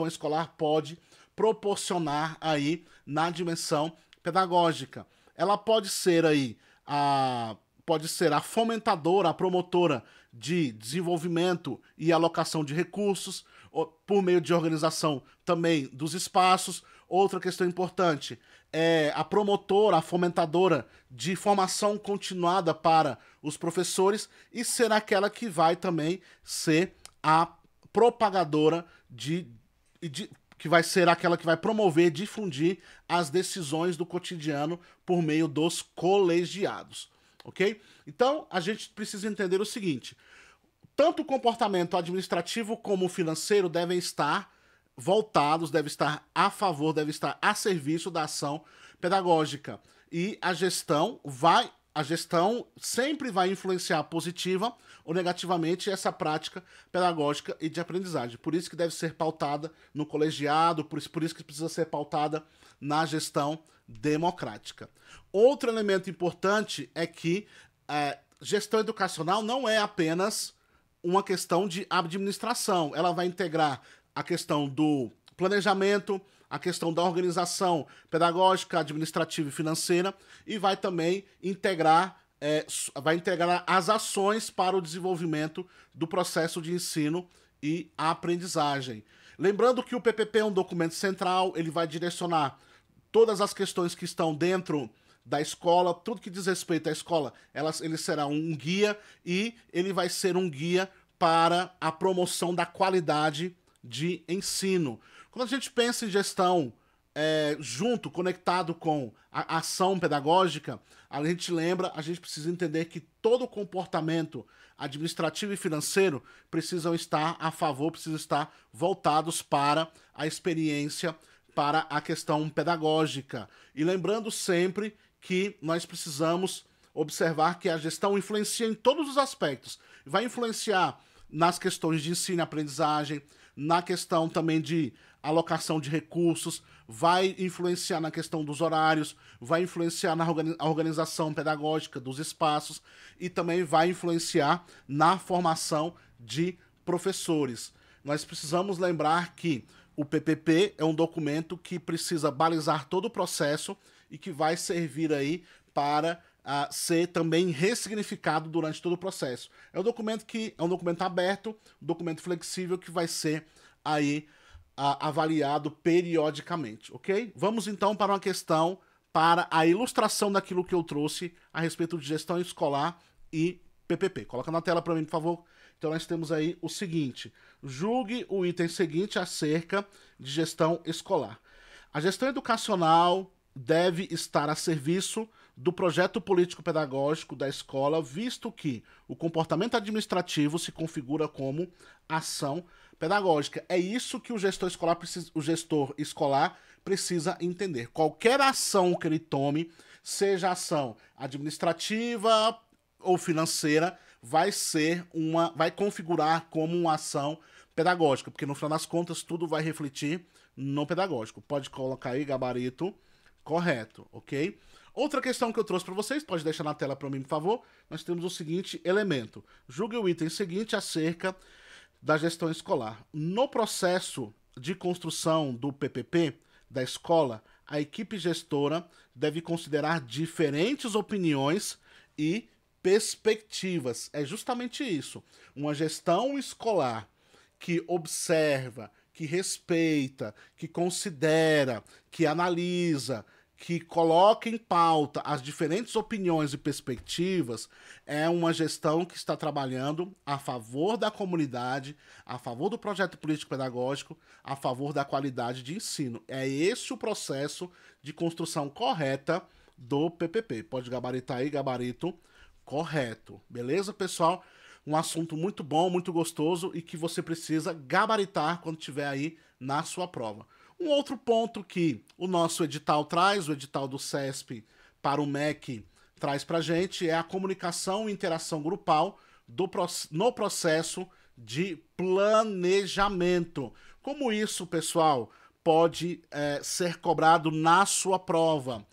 escolar pode proporcionar aí na dimensão pedagógica. Ela pode ser aí a fomentadora, a promotora de desenvolvimento e alocação de recursos, por meio de organização também dos espaços. Outra questão importante é a promotora, a fomentadora de formação continuada para os professores e ser aquela que vai também ser a propagadora que vai ser aquela que vai promover, difundir as decisões do cotidiano por meio dos colegiados, ok? Então, a gente precisa entender o seguinte: tanto o comportamento administrativo como o financeiro devem estar voltados, devem estar a favor, devem estar a serviço da ação pedagógica. E a gestão sempre vai influenciar positiva ou negativamente essa prática pedagógica e de aprendizagem. Por isso que deve ser pautada no colegiado, por isso que precisa ser pautada na gestão democrática. Outro elemento importante é que gestão educacional não é apenas uma questão de administração. Ela vai integrar a questão do planejamento, a questão da organização pedagógica, administrativa e financeira, e vai também integrar as ações para o desenvolvimento do processo de ensino e aprendizagem. Lembrando que o PPP é um documento central, ele vai direcionar todas as questões que estão dentro da escola, tudo que diz respeito à escola, ele será um guia, e ele vai ser um guia para a promoção da qualidade de ensino. Quando a gente pensa em gestão conectado com a ação pedagógica, a gente precisa entender que todo o comportamento administrativo e financeiro precisam estar a favor, precisam estar voltados para a experiência, para a questão pedagógica. E lembrando sempre que nós precisamos observar que a gestão influencia em todos os aspectos. Vai influenciar nas questões de ensino e aprendizagem, na questão também de alocação de recursos, vai influenciar na questão dos horários, vai influenciar na organização pedagógica dos espaços e também vai influenciar na formação de professores. Nós precisamos lembrar que o PPP é um documento que precisa balizar todo o processo e que vai servir aí para ser também ressignificado durante todo o processo. É um documento aberto, um documento flexível que vai ser aí avaliado periodicamente, ok? Vamos então para uma questão, para a ilustração daquilo que eu trouxe a respeito de gestão escolar e PPP. Coloca na tela para mim, por favor. Então nós temos aí o seguinte: julgue o item seguinte acerca de gestão escolar. A gestão educacional deve estar a serviço do projeto político-pedagógico da escola, visto que o comportamento administrativo se configura como ação pedagógica. É isso que o gestor escolar precisa entender. Qualquer ação que ele tome, seja ação administrativa ou financeira, vai configurar como uma ação pedagógica, porque no final das contas tudo vai refletir no pedagógico. Pode colocar aí gabarito correto, ok? Outra questão que eu trouxe para vocês, pode deixar na tela para mim, por favor. Nós temos o seguinte elemento: julgue o item seguinte acerca da gestão escolar. No processo de construção do PPP da escola, a equipe gestora deve considerar diferentes opiniões e perspectivas. É justamente isso. Uma gestão escolar que observa, que respeita, que considera, que analisa, que coloca em pauta as diferentes opiniões e perspectivas, é uma gestão que está trabalhando a favor da comunidade, a favor do projeto político-pedagógico, a favor da qualidade de ensino. É esse o processo de construção correta do PPP. Pode gabaritar aí, gabarito correto. Beleza, pessoal? Um assunto muito bom, muito gostoso e que você precisa gabaritar quando tiver aí na sua prova. Um outro ponto que o nosso edital traz, o edital do CESP para o MEC traz para a gente, é a comunicação e interação grupal no processo de planejamento. Como isso, pessoal, pode ser cobrado na sua prova?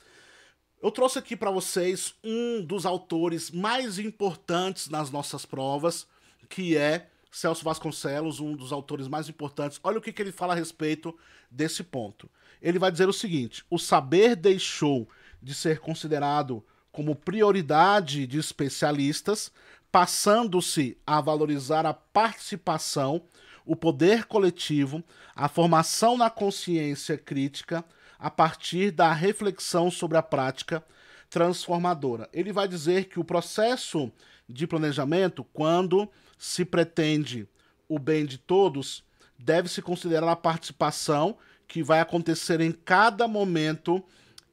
Eu trouxe aqui para vocês um dos autores mais importantes nas nossas provas, que é Celso Vasconcelos, um dos autores mais importantes. Olha o que ele fala a respeito desse ponto. Ele vai dizer o seguinte: o saber deixou de ser considerado como prioridade de especialistas, passando-se a valorizar a participação, o poder coletivo, a formação na consciência crítica, a partir da reflexão sobre a prática transformadora. Ele vai dizer que o processo de planejamento, quando se pretende o bem de todos, deve-se considerar a participação que vai acontecer em cada momento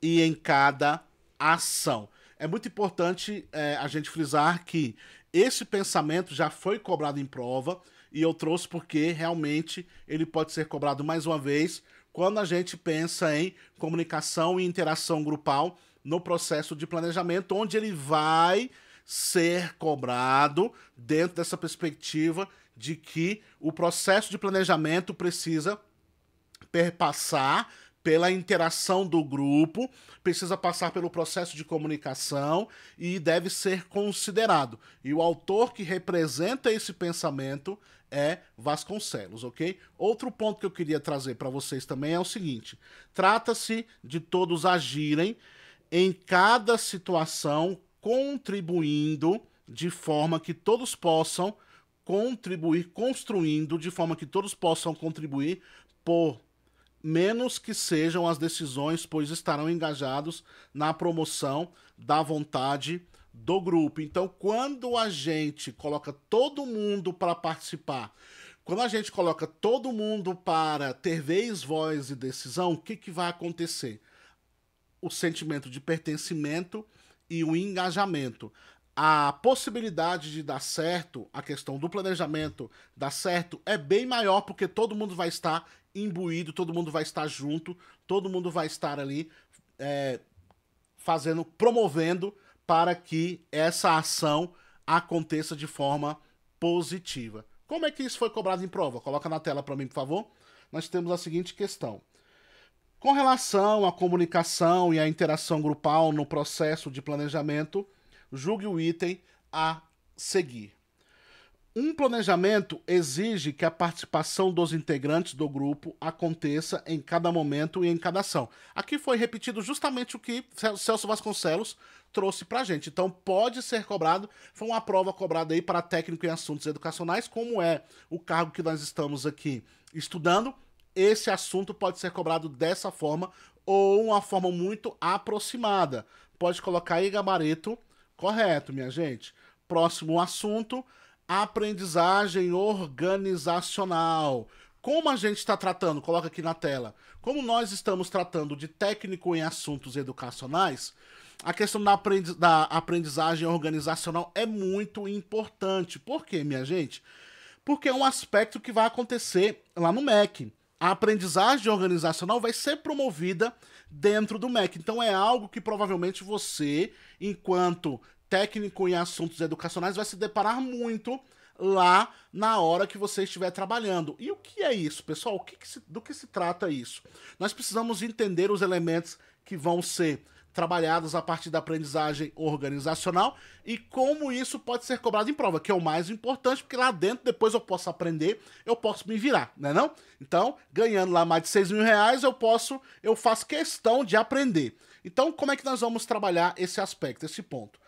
e em cada ação. É muito importante a gente frisar que esse pensamento já foi cobrado em prova e eu trouxe porque realmente ele pode ser cobrado mais uma vez quando a gente pensa em comunicação e interação grupal no processo de planejamento, onde ele vai ser cobrado dentro dessa perspectiva de que o processo de planejamento precisa perpassar pela interação do grupo, precisa passar pelo processo de comunicação e deve ser considerado. E o autor que representa esse pensamento é Vasconcelos, ok? Outro ponto que eu queria trazer para vocês também é o seguinte: trata-se de todos agirem em cada situação contribuindo de forma que todos possam contribuir, construindo de forma que todos possam contribuir por menos que sejam as decisões, pois estarão engajados na promoção da vontade do grupo. Então, quando a gente coloca todo mundo para participar, quando a gente coloca todo mundo para ter vez, voz e decisão, o que vai acontecer? O sentimento de pertencimento e o engajamento. A possibilidade de dar certo, a questão do planejamento dar certo, é bem maior porque todo mundo vai estar imbuído, todo mundo vai estar junto, todo mundo vai estar ali promovendo para que essa ação aconteça de forma positiva. Como é que isso foi cobrado em prova? Coloca na tela para mim, por favor. Nós temos a seguinte questão. Com relação à comunicação e à interação grupal no processo de planejamento, julgue o item a seguir. Um planejamento exige que a participação dos integrantes do grupo aconteça em cada momento e em cada ação. Aqui foi repetido justamente o que Celso Vasconcelos trouxe para a gente. Então pode ser cobrado, foi uma prova cobrada aí para técnico em assuntos educacionais, como é o cargo que nós estamos aqui estudando. Esse assunto pode ser cobrado dessa forma ou uma forma muito aproximada. Pode colocar aí gabarito correto, minha gente. Próximo assunto, aprendizagem organizacional. Como a gente está tratando? Coloca aqui na tela. Como nós estamos tratando de técnico em assuntos educacionais, a questão da aprendizagem organizacional é muito importante. Por quê, minha gente? Porque é um aspecto que vai acontecer lá no MEC. A aprendizagem organizacional vai ser promovida dentro do MEC. Então é algo que provavelmente você, enquanto técnico em assuntos educacionais, vai se deparar muito lá na hora que você estiver trabalhando. E o que é isso, pessoal? Do que se trata isso? Nós precisamos entender os elementos que vão ser trabalhados a partir da aprendizagem organizacional e como isso pode ser cobrado em prova, que é o mais importante, porque lá dentro depois eu posso aprender, eu posso me virar, né não? Então, ganhando lá mais de 6 mil reais, eu faço questão de aprender. Então, como é que nós vamos trabalhar esse aspecto, esse ponto?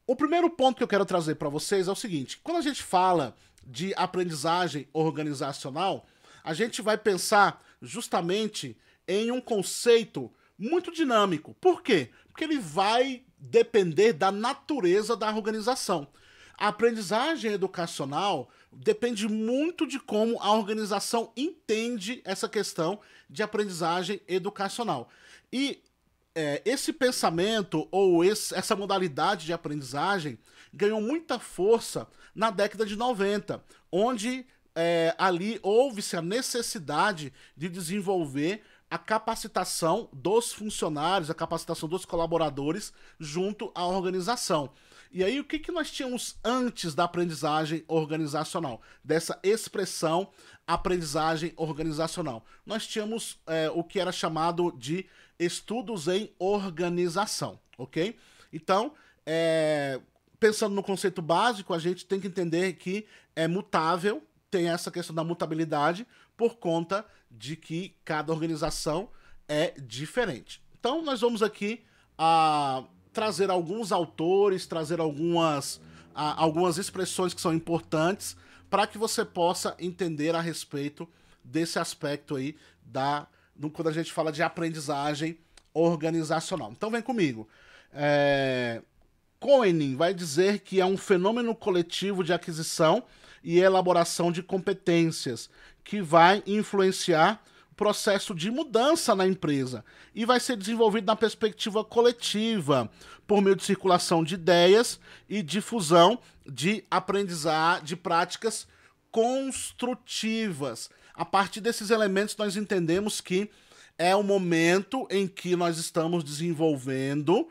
O primeiro ponto que eu quero trazer para vocês é o seguinte: quando a gente fala de aprendizagem organizacional, a gente vai pensar justamente em um conceito muito dinâmico. Por quê? Porque ele vai depender da natureza da organização. A aprendizagem educacional depende muito de como a organização entende essa questão de aprendizagem educacional. E esse pensamento ou essa modalidade de aprendizagem ganhou muita força na década de 90, onde ali houve-se a necessidade de desenvolver a capacitação dos funcionários, a capacitação dos colaboradores junto à organização. E aí, o que nós tínhamos antes da aprendizagem organizacional? Dessa expressão aprendizagem organizacional. Nós tínhamos o que era chamado de estudos em organização, ok? Então, pensando no conceito básico, a gente tem que entender que é mutável, tem essa questão da mutabilidade, por conta de que cada organização é diferente. Então, nós vamos aqui trazer alguns autores, trazer algumas expressões que são importantes para que você possa entender a respeito desse aspecto aí quando a gente fala de aprendizagem organizacional. Então, vem comigo. Koenig vai dizer que é um fenômeno coletivo de aquisição e elaboração de competências que vai influenciar o processo de mudança na empresa e vai ser desenvolvido na perspectiva coletiva, por meio de circulação de ideias e difusão de aprendizagem, de práticas construtivas. A partir desses elementos, nós entendemos que é o momento em que nós estamos desenvolvendo,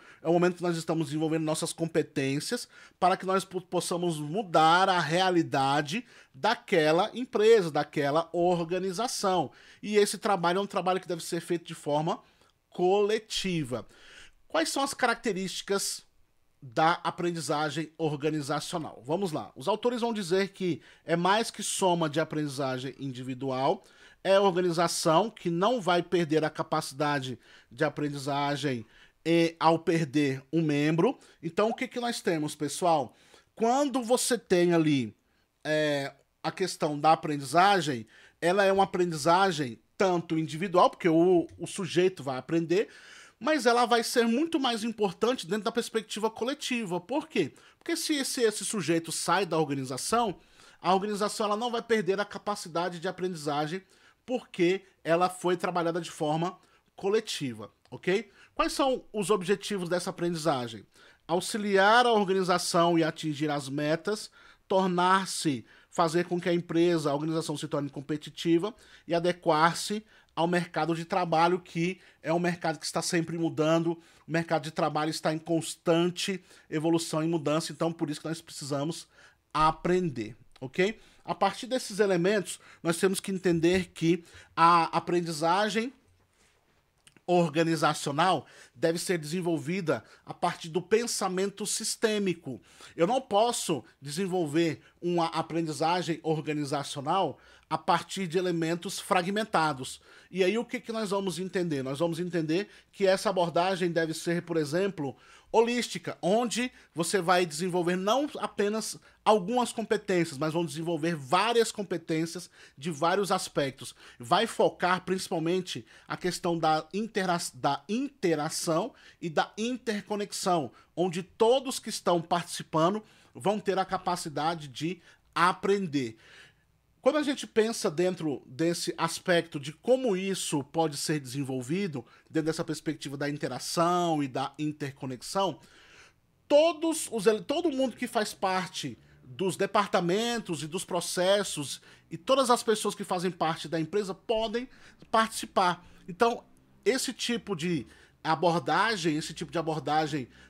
nossas competências para que nós possamos mudar a realidade daquela empresa, daquela organização. E esse trabalho é um trabalho que deve ser feito de forma coletiva. Quais são as características da aprendizagem organizacional? Vamos lá. Os autores vão dizer que é mais que soma de aprendizagem individual, é organização que não vai perder a capacidade de aprendizagem ao perder um membro. Então, o que nós temos, pessoal? Quando você tem ali a questão da aprendizagem, ela é uma aprendizagem tanto individual, porque o sujeito vai aprender, mas ela vai ser muito mais importante dentro da perspectiva coletiva. Por quê? Porque se esse sujeito sai da organização, a organização ela não vai perder a capacidade de aprendizagem porque ela foi trabalhada de forma coletiva, ok? Quais são os objetivos dessa aprendizagem? Auxiliar a organização e atingir as metas, fazer com que a empresa, a organização se torne competitiva e adequar-se ao mercado de trabalho, que é um mercado que está sempre mudando, o mercado de trabalho está em constante evolução e mudança, então por isso que nós precisamos aprender, ok? A partir desses elementos, nós temos que entender que a aprendizagem organizacional deve ser desenvolvida a partir do pensamento sistêmico. Eu não posso desenvolver uma aprendizagem organizacional a partir de elementos fragmentados. E aí o que nós vamos entender? Nós vamos entender que essa abordagem deve ser, por exemplo, holística, onde você vai desenvolver não apenas algumas competências, mas vão desenvolver várias competências de vários aspectos. Vai focar principalmente a questão da interação e da interconexão, onde todos que estão participando vão ter a capacidade de aprender. Quando a gente pensa dentro desse aspecto de como isso pode ser desenvolvido, dentro dessa perspectiva da interação e da interconexão, todo mundo que faz parte dos departamentos e dos processos e todas as pessoas que fazem parte da empresa podem participar. Então, esse tipo de abordagem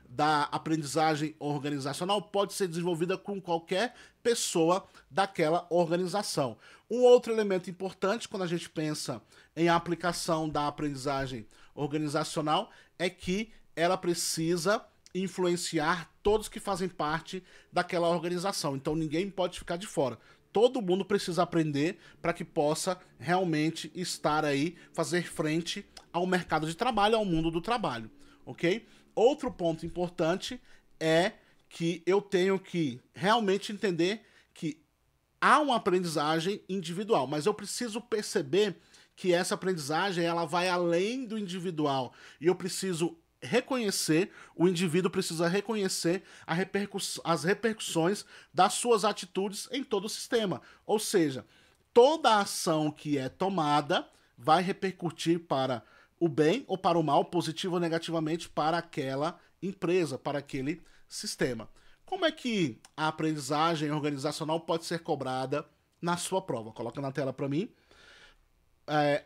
da aprendizagem organizacional pode ser desenvolvida com qualquer pessoa daquela organização. Um outro elemento importante quando a gente pensa em aplicação da aprendizagem organizacional é que ela precisa influenciar todos que fazem parte daquela organização. Então ninguém pode ficar de fora. Todo mundo precisa aprender para que possa realmente estar aí, fazer frente ao mercado de trabalho, ao mundo do trabalho, ok? Outro ponto importante é que eu tenho que realmente entender que há uma aprendizagem individual, mas eu preciso perceber que essa aprendizagem ela vai além do individual e eu preciso reconhecer, o indivíduo precisa reconhecer as repercussões das suas atitudes em todo o sistema. Ou seja, toda a ação que é tomada vai repercutir para o bem ou para o mal, positivo ou negativamente, para aquela empresa, para aquele sistema. Como é que a aprendizagem organizacional pode ser cobrada na sua prova? Coloca na tela para mim.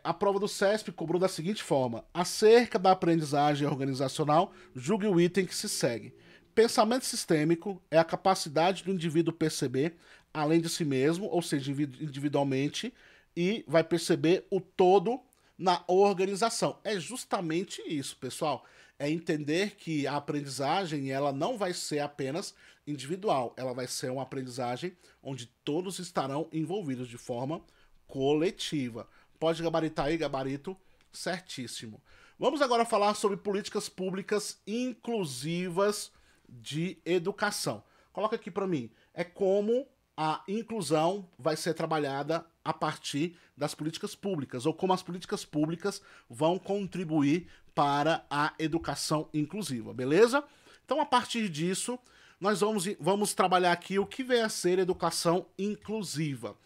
A prova do CESP cobrou da seguinte forma: acerca da aprendizagem organizacional, julgue o item que se segue. Pensamento sistêmico é a capacidade do indivíduo perceber além de si mesmo, ou seja, individualmente, e vai perceber o todo na organização. É justamente isso, pessoal. É entender que a aprendizagem ela não vai ser apenas individual, ela vai ser uma aprendizagem onde todos estarão envolvidos de forma coletiva. Pode gabaritar aí, gabarito certíssimo. Vamos agora falar sobre políticas públicas inclusivas de educação. Coloca aqui para mim. É como a inclusão vai ser trabalhada a partir das políticas públicas, ou como as políticas públicas vão contribuir para a educação inclusiva, beleza? Então, a partir disso, nós vamos trabalhar aqui o que vem a ser educação inclusiva.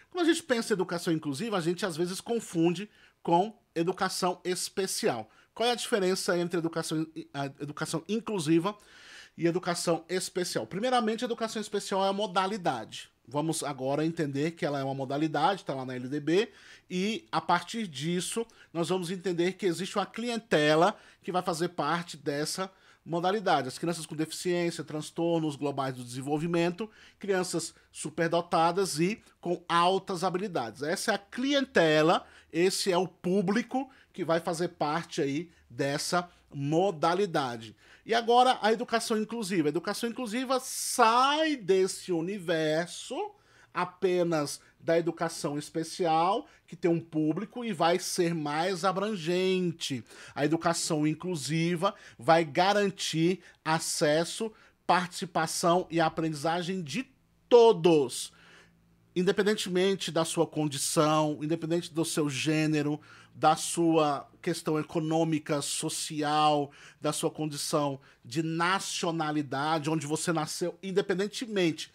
Quando a gente pensa em educação inclusiva, a gente às vezes confunde com educação especial. Qual é a diferença entre a educação inclusiva e educação especial? Primeiramente, a educação especial é a modalidade. Vamos agora entender que ela é uma modalidade, está lá na LDB, e a partir disso nós vamos entender que existe uma clientela que vai fazer parte dessa modalidade. As crianças com deficiência, transtornos globais do desenvolvimento, crianças superdotadas e com altas habilidades. Essa é a clientela, esse é o público que vai fazer parte aí dessa modalidade. E agora a educação inclusiva. A educação inclusiva sai desse universo apenas da educação especial, que tem um público, e vai ser mais abrangente. A educação inclusiva vai garantir acesso, participação e aprendizagem de todos, independentemente da sua condição, independente do seu gênero, da sua questão econômica, social, da sua condição de nacionalidade, onde você nasceu, independentemente.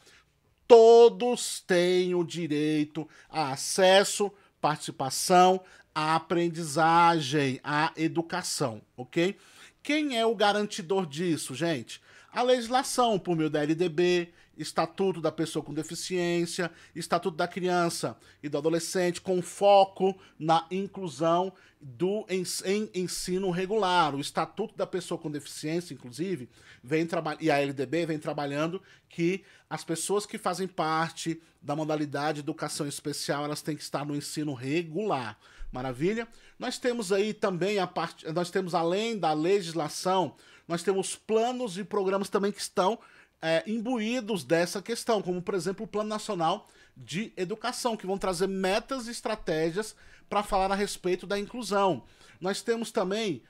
Todos têm o direito a acesso, participação, à aprendizagem, à educação, ok? Quem é o garantidor disso, gente? A legislação, por meio da LDB, Estatuto da Pessoa com Deficiência, Estatuto da Criança e do Adolescente, com foco na inclusão em ensino regular. O Estatuto da Pessoa com Deficiência, inclusive, e a LDB vem trabalhando que as pessoas que fazem parte da modalidade educação especial, elas têm que estar no ensino regular. Maravilha? Nós temos aí também nós temos, além da legislação, nós temos planos e programas também que estão imbuídos dessa questão, como, por exemplo, o Plano Nacional de Educação, que vão trazer metas e estratégias para falar a respeito da inclusão. Nós temos também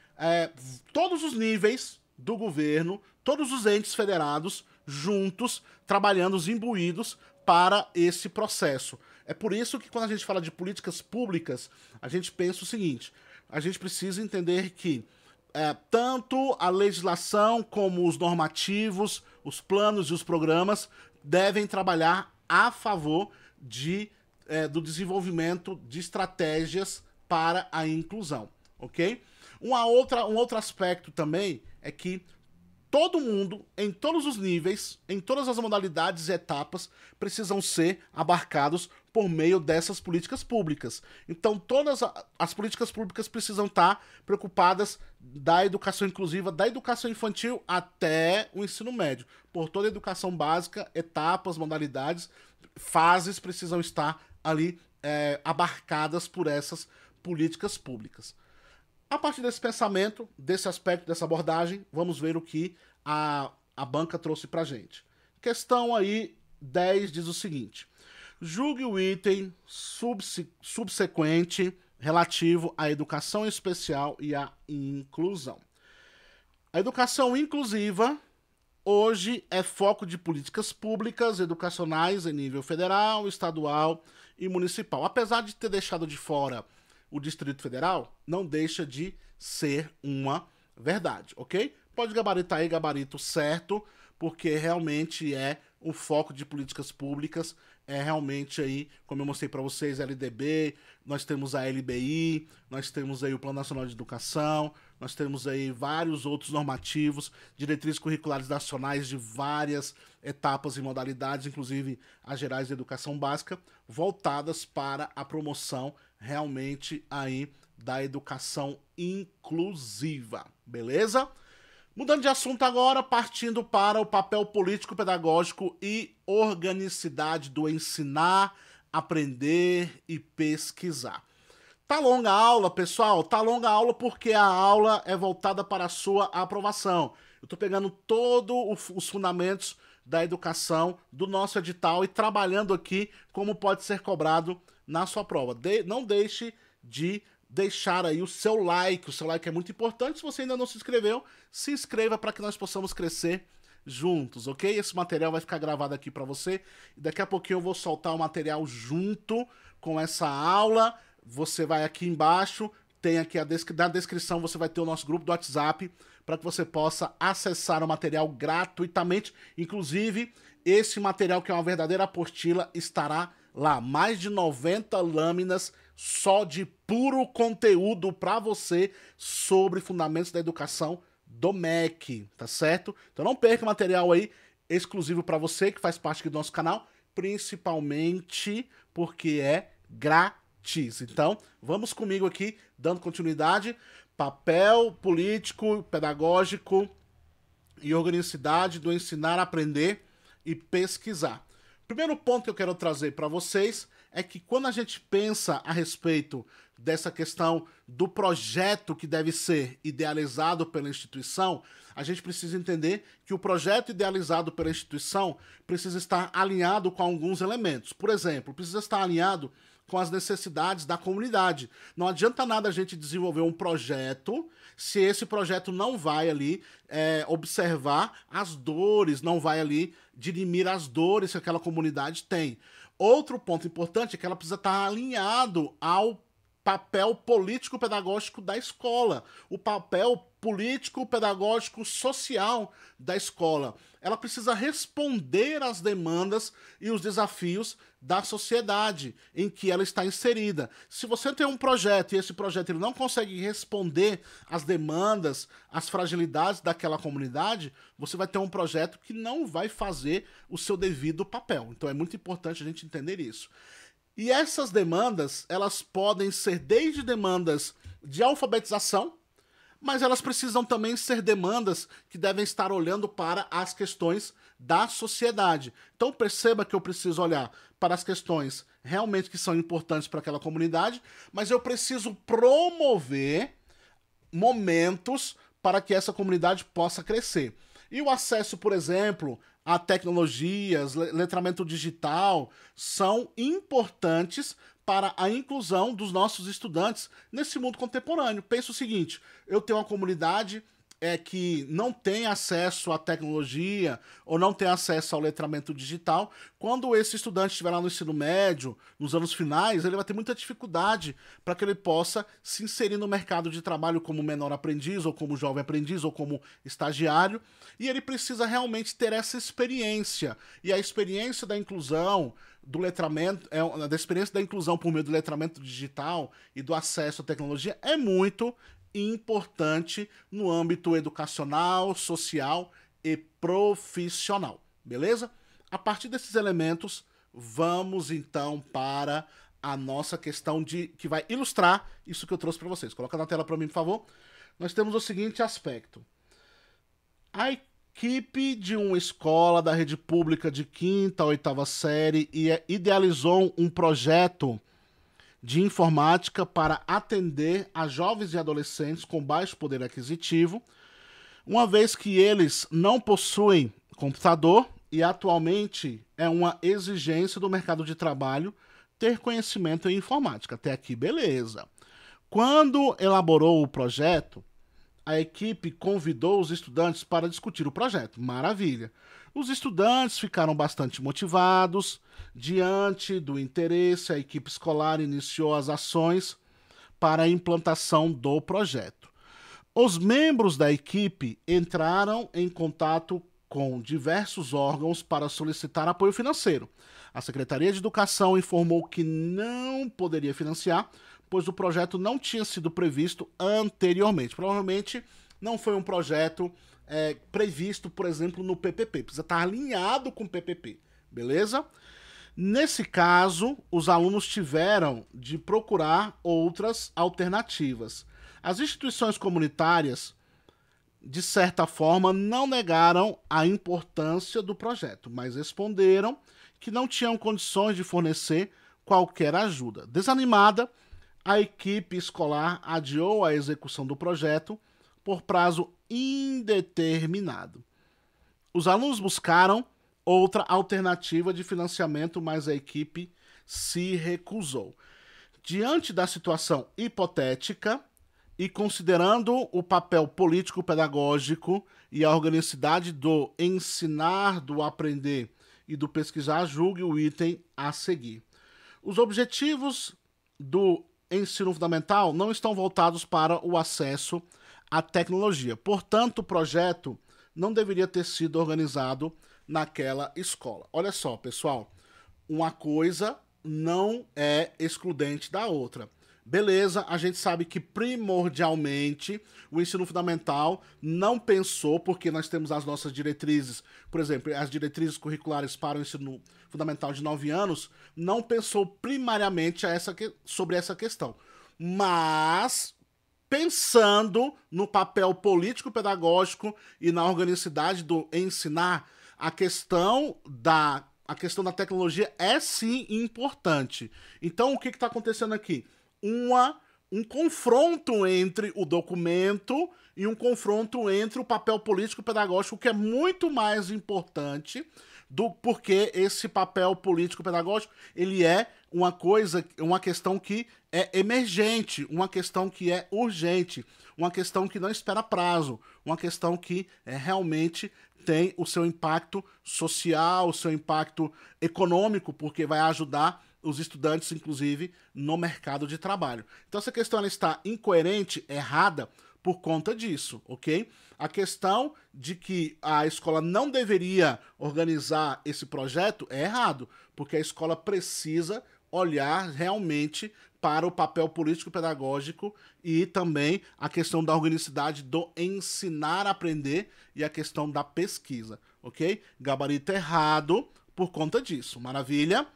todos os níveis do governo, todos os entes federados juntos, trabalhando, imbuídos para esse processo. É por isso que quando a gente fala de políticas públicas, a gente pensa o seguinte: a gente precisa entender que tanto a legislação como os normativos, os planos e os programas devem trabalhar a favor do desenvolvimento de estratégias para a inclusão, ok? Um outro aspecto também é que todo mundo, em todos os níveis, em todas as modalidades e etapas, precisam ser abarcados por meio dessas políticas públicas. Então, todas as políticas públicas precisam estar preocupadas da educação inclusiva, da educação infantil até o ensino médio. Por toda a educação básica, etapas, modalidades, fases precisam estar ali abarcadas por essas políticas públicas. A partir desse pensamento, desse aspecto, dessa abordagem, vamos ver o que a banca trouxe pra gente. Questão aí 10 diz o seguinte: julgue o item subsequente relativo à educação especial e à inclusão. A educação inclusiva hoje é foco de políticas públicas educacionais em nível federal, estadual e municipal. Apesar de ter deixado de fora o Distrito Federal, não deixa de ser uma verdade, ok? Pode gabaritar aí, gabarito certo, porque realmente é o foco de políticas públicas, é realmente aí, como eu mostrei para vocês, a LDB, nós temos a LBI, nós temos aí o Plano Nacional de Educação, nós temos aí vários outros normativos, diretrizes curriculares nacionais de várias etapas e modalidades, inclusive as gerais de educação básica, voltadas para a promoção realmente aí da educação inclusiva, beleza? Mudando de assunto agora, partindo para o papel político, pedagógico e organicidade do ensinar, aprender e pesquisar. Tá longa a aula, pessoal? Tá longa a aula porque a aula é voltada para a sua aprovação. Eu tô pegando todos os fundamentos da educação do nosso edital e trabalhando aqui como pode ser cobrado na sua prova. Não deixe de deixar aí o seu like é muito importante. Se você ainda não se inscreveu, se inscreva para que nós possamos crescer juntos, ok? Esse material vai ficar gravado aqui para você e daqui a pouquinho eu vou soltar o material junto com essa aula. Você vai aqui embaixo, tem aqui na descrição, você vai ter o nosso grupo do WhatsApp para que você possa acessar o material gratuitamente. Inclusive, esse material, que é uma verdadeira apostila, estará lá. Mais de 90 lâminas só de puro conteúdo para você sobre fundamentos da educação do MEC, tá certo? Então não perca o material aí exclusivo para você que faz parte aqui do nosso canal, principalmente porque é grátis. Então, vamos comigo aqui, dando continuidade. Papel político, pedagógico e organicidade do ensinar, aprender e pesquisar. Primeiro ponto que eu quero trazer para vocês é que quando a gente pensa a respeito dessa questão do projeto que deve ser idealizado pela instituição, a gente precisa entender que o projeto idealizado pela instituição precisa estar alinhado com alguns elementos. Por exemplo, precisa estar alinhado com as necessidades da comunidade. Não adianta nada a gente desenvolver um projeto se esse projeto não vai ali observar as dores, não vai ali dirimir as dores que aquela comunidade tem. Outro ponto importante é que ela precisa estar alinhado ao papel político-pedagógico da escola, o papel político-pedagógico social da escola. Ela precisa responder às demandas e os desafios da sociedade em que ela está inserida. Se você tem um projeto e esse projeto ele não consegue responder às demandas, às fragilidades daquela comunidade, você vai ter um projeto que não vai fazer o seu devido papel. Então é muito importante a gente entender isso. E essas demandas, elas podem ser desde demandas de alfabetização, mas elas precisam também ser demandas que devem estar olhando para as questões da sociedade. Então perceba que eu preciso olhar para as questões realmente que são importantes para aquela comunidade, mas eu preciso promover momentos para que essa comunidade possa crescer. E o acesso, por exemplo, a tecnologias, letramento digital, são importantes para a inclusão dos nossos estudantes nesse mundo contemporâneo. Pensa o seguinte, eu tenho uma comunidade que não tem acesso à tecnologia ou não tem acesso ao letramento digital. Quando esse estudante estiver lá no ensino médio, nos anos finais, ele vai ter muita dificuldade para que ele possa se inserir no mercado de trabalho como menor aprendiz, ou como jovem aprendiz, ou como estagiário, e ele precisa realmente ter essa experiência. E a experiência da inclusão, do letramento, da experiência da inclusão por meio do letramento digital e do acesso à tecnologia é muito importante no âmbito educacional, social e profissional, beleza? A partir desses elementos, vamos então para a nossa questão que vai ilustrar isso que eu trouxe para vocês. Coloca na tela para mim, por favor. Nós temos o seguinte aspecto. A equipe de uma escola da rede pública de 5ª a 8ª série idealizou um projeto de informática para atender a jovens e adolescentes com baixo poder aquisitivo, uma vez que eles não possuem computador e atualmente é uma exigência do mercado de trabalho ter conhecimento em informática. Até aqui, beleza. Quando elaborou o projeto, a equipe convidou os estudantes para discutir o projeto. Maravilha. Os estudantes ficaram bastante motivados. Diante do interesse, a equipe escolar iniciou as ações para a implantação do projeto. Os membros da equipe entraram em contato com diversos órgãos para solicitar apoio financeiro. A Secretaria de Educação informou que não poderia financiar, pois o projeto não tinha sido previsto anteriormente. Provavelmente não foi um projeto previsto, por exemplo, no PPP. Precisa estar alinhado com o PPP, beleza? Nesse caso, os alunos tiveram de procurar outras alternativas. As instituições comunitárias, de certa forma, não negaram a importância do projeto, mas responderam que não tinham condições de fornecer qualquer ajuda. Desanimada, a equipe escolar adiou a execução do projeto por prazo indeterminado. Os alunos buscaram outra alternativa de financiamento, mas a equipe se recusou. Diante da situação hipotética e considerando o papel político-pedagógico e a organicidade do ensinar, do aprender e do pesquisar, julgue o item a seguir. Os objetivos do ensino fundamental não estão voltados para o acesso à tecnologia. Portanto, o projeto não deveria ter sido organizado naquela escola. Olha só, pessoal, uma coisa não é excludente da outra. Beleza, a gente sabe que primordialmente o ensino fundamental não pensou, porque nós temos as nossas diretrizes, por exemplo, as diretrizes curriculares para o ensino fundamental de 9 anos, não pensou primariamente sobre essa questão. Mas, pensando no papel político-pedagógico e na organicidade do ensinar, a questão da tecnologia é sim importante. Então, o que está acontecendo aqui? Um confronto entre o documento e um confronto entre o papel político-pedagógico, que é muito mais importante porque esse papel político-pedagógico ele é uma questão que é emergente, uma questão que é urgente, uma questão que não espera prazo, uma questão que realmente tem o seu impacto social, o seu impacto econômico, porque vai ajudar os estudantes, inclusive, no mercado de trabalho. Então, essa questão ela está incoerente, errada, por conta disso, ok? A questão de que a escola não deveria organizar esse projeto é errado, porque a escola precisa olhar realmente para o papel político-pedagógico e também a questão da organicidade do ensinar a aprender e a questão da pesquisa, ok? Gabarito errado por conta disso, maravilha?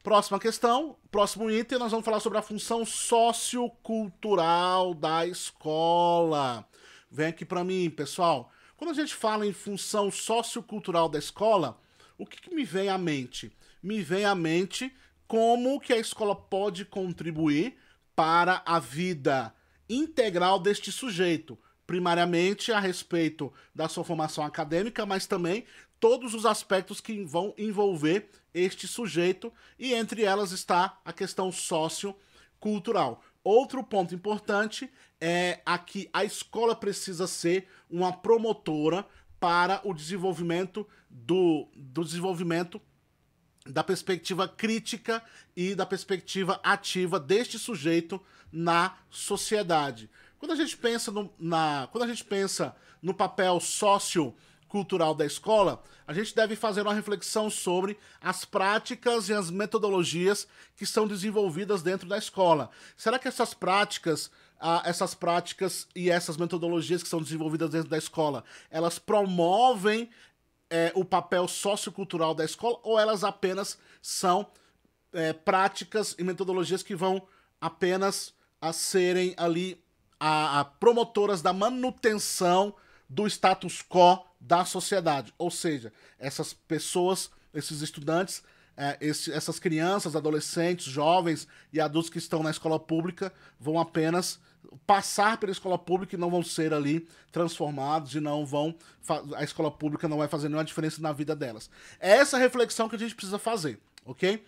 Próxima questão, próximo item, nós vamos falar sobre a função sociocultural da escola. Vem aqui para mim, pessoal. Quando a gente fala em função sociocultural da escola, o que me vem à mente? Me vem à mente como que a escola pode contribuir para a vida integral deste sujeito, primariamente a respeito da sua formação acadêmica, mas também todos os aspectos que vão envolver este sujeito, e entre elas está a questão sociocultural. Outro ponto importante é que a escola precisa ser uma promotora para o desenvolvimento da perspectiva crítica e da perspectiva ativa deste sujeito na sociedade. Quando a gente pensa no papel sociocultural da escola, a gente deve fazer uma reflexão sobre as práticas e as metodologias que são desenvolvidas dentro da escola. Será que essas práticas e essas metodologias que são desenvolvidas dentro da escola, elas promovem o papel sociocultural da escola, ou elas apenas são práticas e metodologias que vão apenas serem ali promotoras da manutenção do status quo da sociedade? Ou seja, essas pessoas, esses estudantes, essas crianças, adolescentes, jovens e adultos que estão na escola pública vão apenas passar pela escola pública e não vão ser ali transformados e a escola pública não vai fazer nenhuma diferença na vida delas. É essa reflexão que a gente precisa fazer, ok?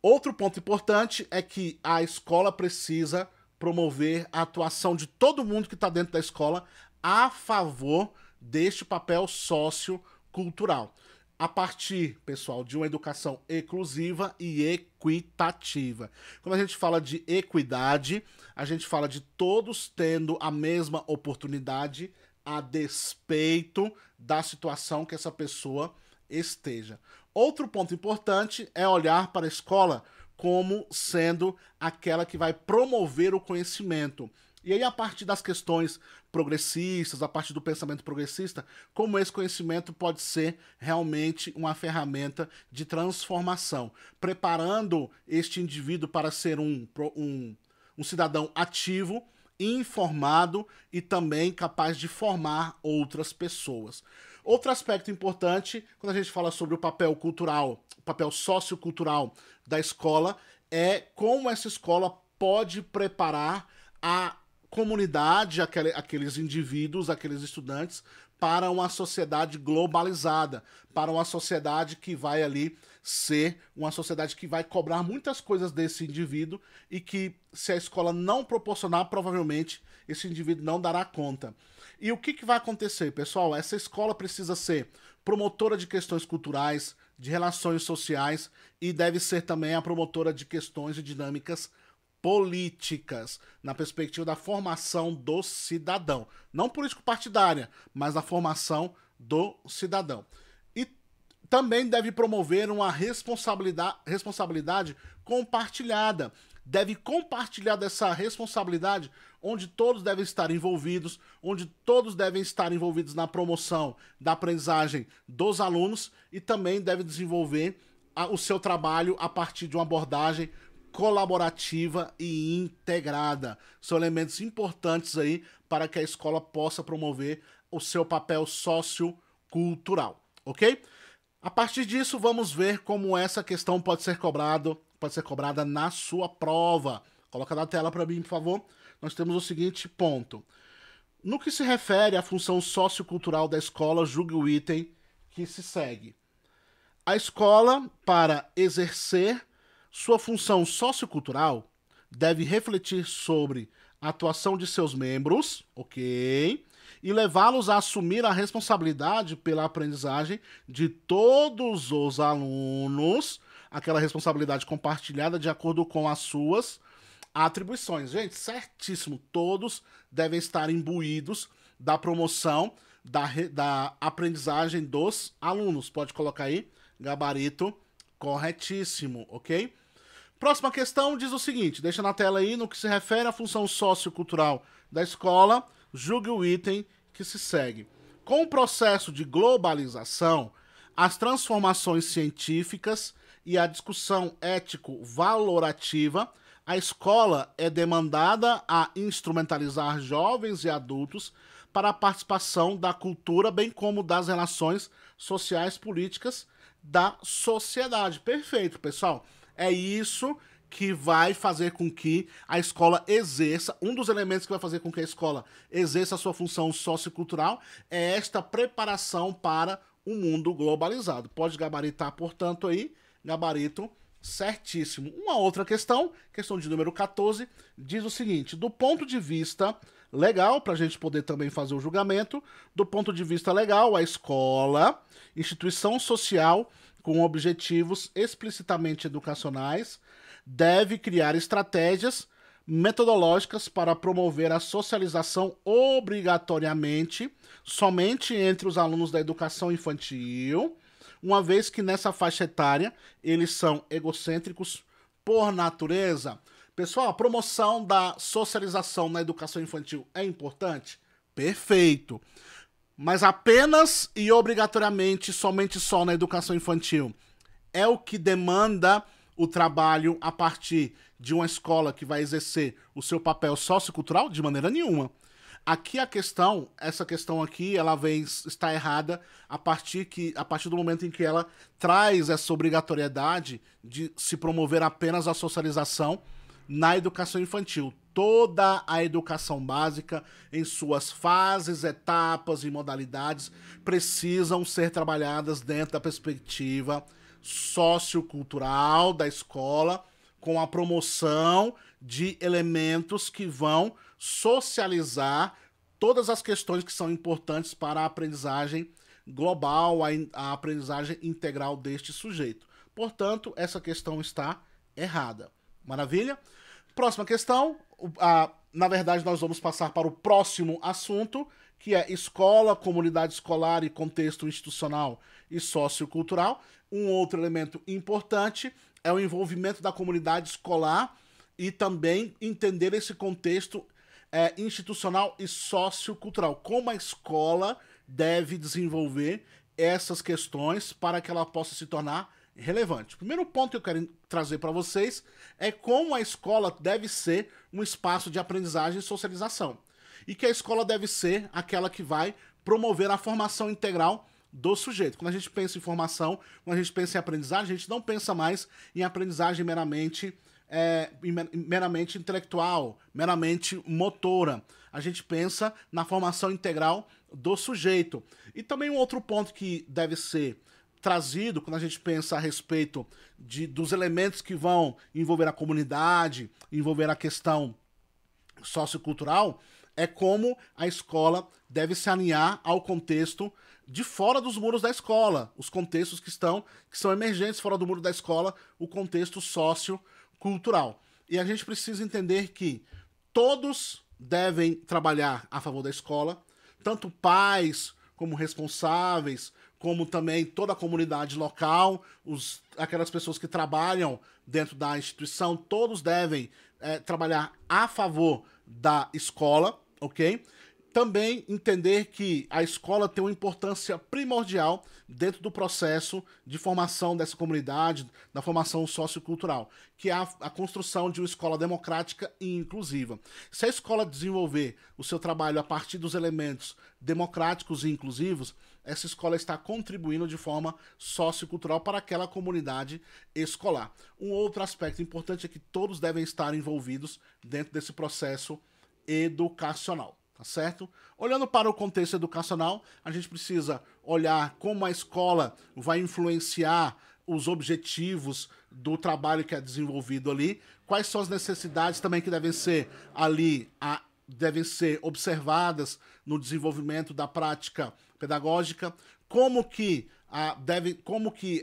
Outro ponto importante é que a escola precisa promover a atuação de todo mundo que está dentro da escola a favor deste papel sociocultural. A partir, pessoal, de uma educação inclusiva e equitativa. Quando a gente fala de equidade, a gente fala de todos tendo a mesma oportunidade a despeito da situação que essa pessoa esteja. Outro ponto importante é olhar para a escola como sendo aquela que vai promover o conhecimento. E aí, a partir das questões progressistas, a partir do pensamento progressista, como esse conhecimento pode ser realmente uma ferramenta de transformação, preparando este indivíduo para ser um cidadão ativo, informado e também capaz de formar outras pessoas. Outro aspecto importante, quando a gente fala sobre o papel cultural, o papel sociocultural da escola, é como essa escola pode preparar a comunidade, aqueles indivíduos, aqueles estudantes, para uma sociedade globalizada, para uma sociedade que vai ali ser uma sociedade que vai cobrar muitas coisas desse indivíduo e que, se a escola não proporcionar, provavelmente esse indivíduo não dará conta. E o que vai acontecer, pessoal? Essa escola precisa ser promotora de questões culturais, de relações sociais, e deve ser também a promotora de questões e dinâmicas políticas, na perspectiva da formação do cidadão. Não político-partidária, mas na formação do cidadão. E também deve promover uma responsabilidade compartilhada. Deve compartilhar dessa responsabilidade, onde todos devem estar envolvidos, onde todos devem estar envolvidos na promoção da aprendizagem dos alunos e também deve desenvolver o seu trabalho a partir de uma abordagem colaborativa e integrada. São elementos importantes aí para que a escola possa promover o seu papel sociocultural, ok? A partir disso, vamos ver como essa questão pode ser cobrada na sua prova. Coloca na tela para mim, por favor. Nós temos o seguinte ponto. No que se refere à função sociocultural da escola, julgue o item que se segue. A escola, para exercer sua função sociocultural, deve refletir sobre a atuação de seus membros, ok? E levá-los a assumir a responsabilidade pela aprendizagem de todos os alunos, aquela responsabilidade compartilhada de acordo com as suas atribuições. Gente, certíssimo, todos devem estar imbuídos da promoção da aprendizagem dos alunos. Pode colocar aí, gabarito corretíssimo, ok? Próxima questão diz o seguinte, deixa na tela aí, no que se refere à função sociocultural da escola, julgue o item que se segue. Com o processo de globalização, as transformações científicas e a discussão ético-valorativa, a escola é demandada a instrumentalizar jovens e adultos para a participação da cultura, bem como das relações sociais políticas da sociedade. Perfeito, pessoal. É isso que vai fazer com que a escola exerça, um dos elementos que vai fazer com que a escola exerça a sua função sociocultural é esta preparação para um mundo globalizado. Pode gabaritar, portanto, aí, gabarito certíssimo. Uma outra questão de número 14, diz o seguinte, do ponto de vista legal, para a gente poder também fazer o julgamento, do ponto de vista legal, a escola, instituição social com objetivos explicitamente educacionais, deve criar estratégias metodológicas para promover a socialização obrigatoriamente somente entre os alunos da educação infantil, uma vez que nessa faixa etária eles são egocêntricos por natureza. Pessoal, a promoção da socialização na educação infantil é importante? Perfeito. Mas apenas e obrigatoriamente, somente só na educação infantil, é o que demanda o trabalho a partir de uma escola que vai exercer o seu papel sociocultural? De maneira nenhuma. Aqui essa questão aqui, ela está errada a partir do momento em que ela traz essa obrigatoriedade de se promover apenas a socialização na educação infantil. Toda a educação básica, em suas fases, etapas e modalidades, precisam ser trabalhadas dentro da perspectiva sociocultural da escola, com a promoção de elementos que vão socializar todas as questões que são importantes para a aprendizagem global, a aprendizagem integral deste sujeito. Portanto, essa questão está errada. Maravilha? Próxima questão, na verdade nós vamos passar para o próximo assunto, que é escola, comunidade escolar e contexto institucional e sociocultural. Um outro elemento importante é o envolvimento da comunidade escolar e também entender esse contexto institucional e sociocultural. Como a escola deve desenvolver essas questões para que ela possa se tornar relevante. O primeiro ponto que eu quero trazer para vocês é como a escola deve ser um espaço de aprendizagem e socialização. E que a escola deve ser aquela que vai promover a formação integral do sujeito. Quando a gente pensa em formação, quando a gente pensa em aprendizagem, a gente não pensa mais em aprendizagem meramente intelectual, meramente motora. A gente pensa na formação integral do sujeito. E também um outro ponto que deve ser trazido quando a gente pensa a respeito dos elementos que vão envolver a comunidade, envolver a questão sociocultural, é como a escola deve se alinhar ao contexto de fora dos muros da escola, os contextos que são emergentes fora do muro da escola, o contexto sociocultural. E a gente precisa entender que todos devem trabalhar a favor da escola, tanto pais como responsáveis, como também toda a comunidade local, aquelas pessoas que trabalham dentro da instituição, todos devem trabalhar a favor da escola, ok? Também entender que a escola tem uma importância primordial dentro do processo de formação dessa comunidade, da formação sociocultural, que é a construção de uma escola democrática e inclusiva. Se a escola desenvolver o seu trabalho a partir dos elementos democráticos e inclusivos, essa escola está contribuindo de forma sociocultural para aquela comunidade escolar. Um outro aspecto importante é que todos devem estar envolvidos dentro desse processo educacional. Tá certo? Olhando para o contexto educacional, a gente precisa olhar como a escola vai influenciar os objetivos do trabalho que é desenvolvido ali, quais são as necessidades também que devem ser ali, devem ser observadas no desenvolvimento da prática pedagógica, como que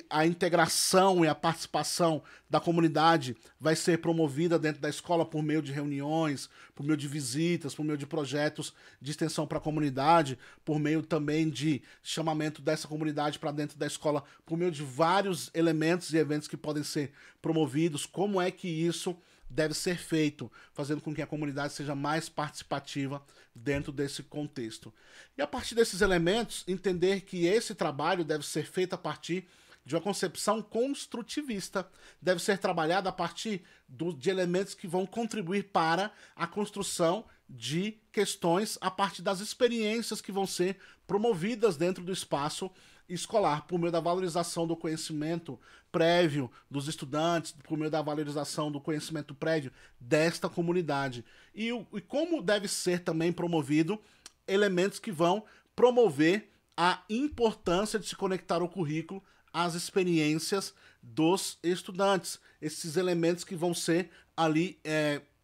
a integração e a participação da comunidade vai ser promovida dentro da escola por meio de reuniões, por meio de visitas, por meio de projetos de extensão para a comunidade, por meio também de chamamento dessa comunidade para dentro da escola, por meio de vários elementos e eventos que podem ser promovidos, como é que isso deve ser feito, fazendo com que a comunidade seja mais participativa dentro desse contexto. E a partir desses elementos, entender que esse trabalho deve ser feito a partir de uma concepção construtivista, deve ser trabalhado a partir de elementos que vão contribuir para a construção de questões a partir das experiências que vão ser promovidas dentro do espaço escolar, por meio da valorização do conhecimento prévio dos estudantes, por meio da valorização do conhecimento prévio desta comunidade. E como deve ser também promovido elementos que vão promover a importância de se conectar o currículo às experiências dos estudantes. Esses elementos que vão ser ali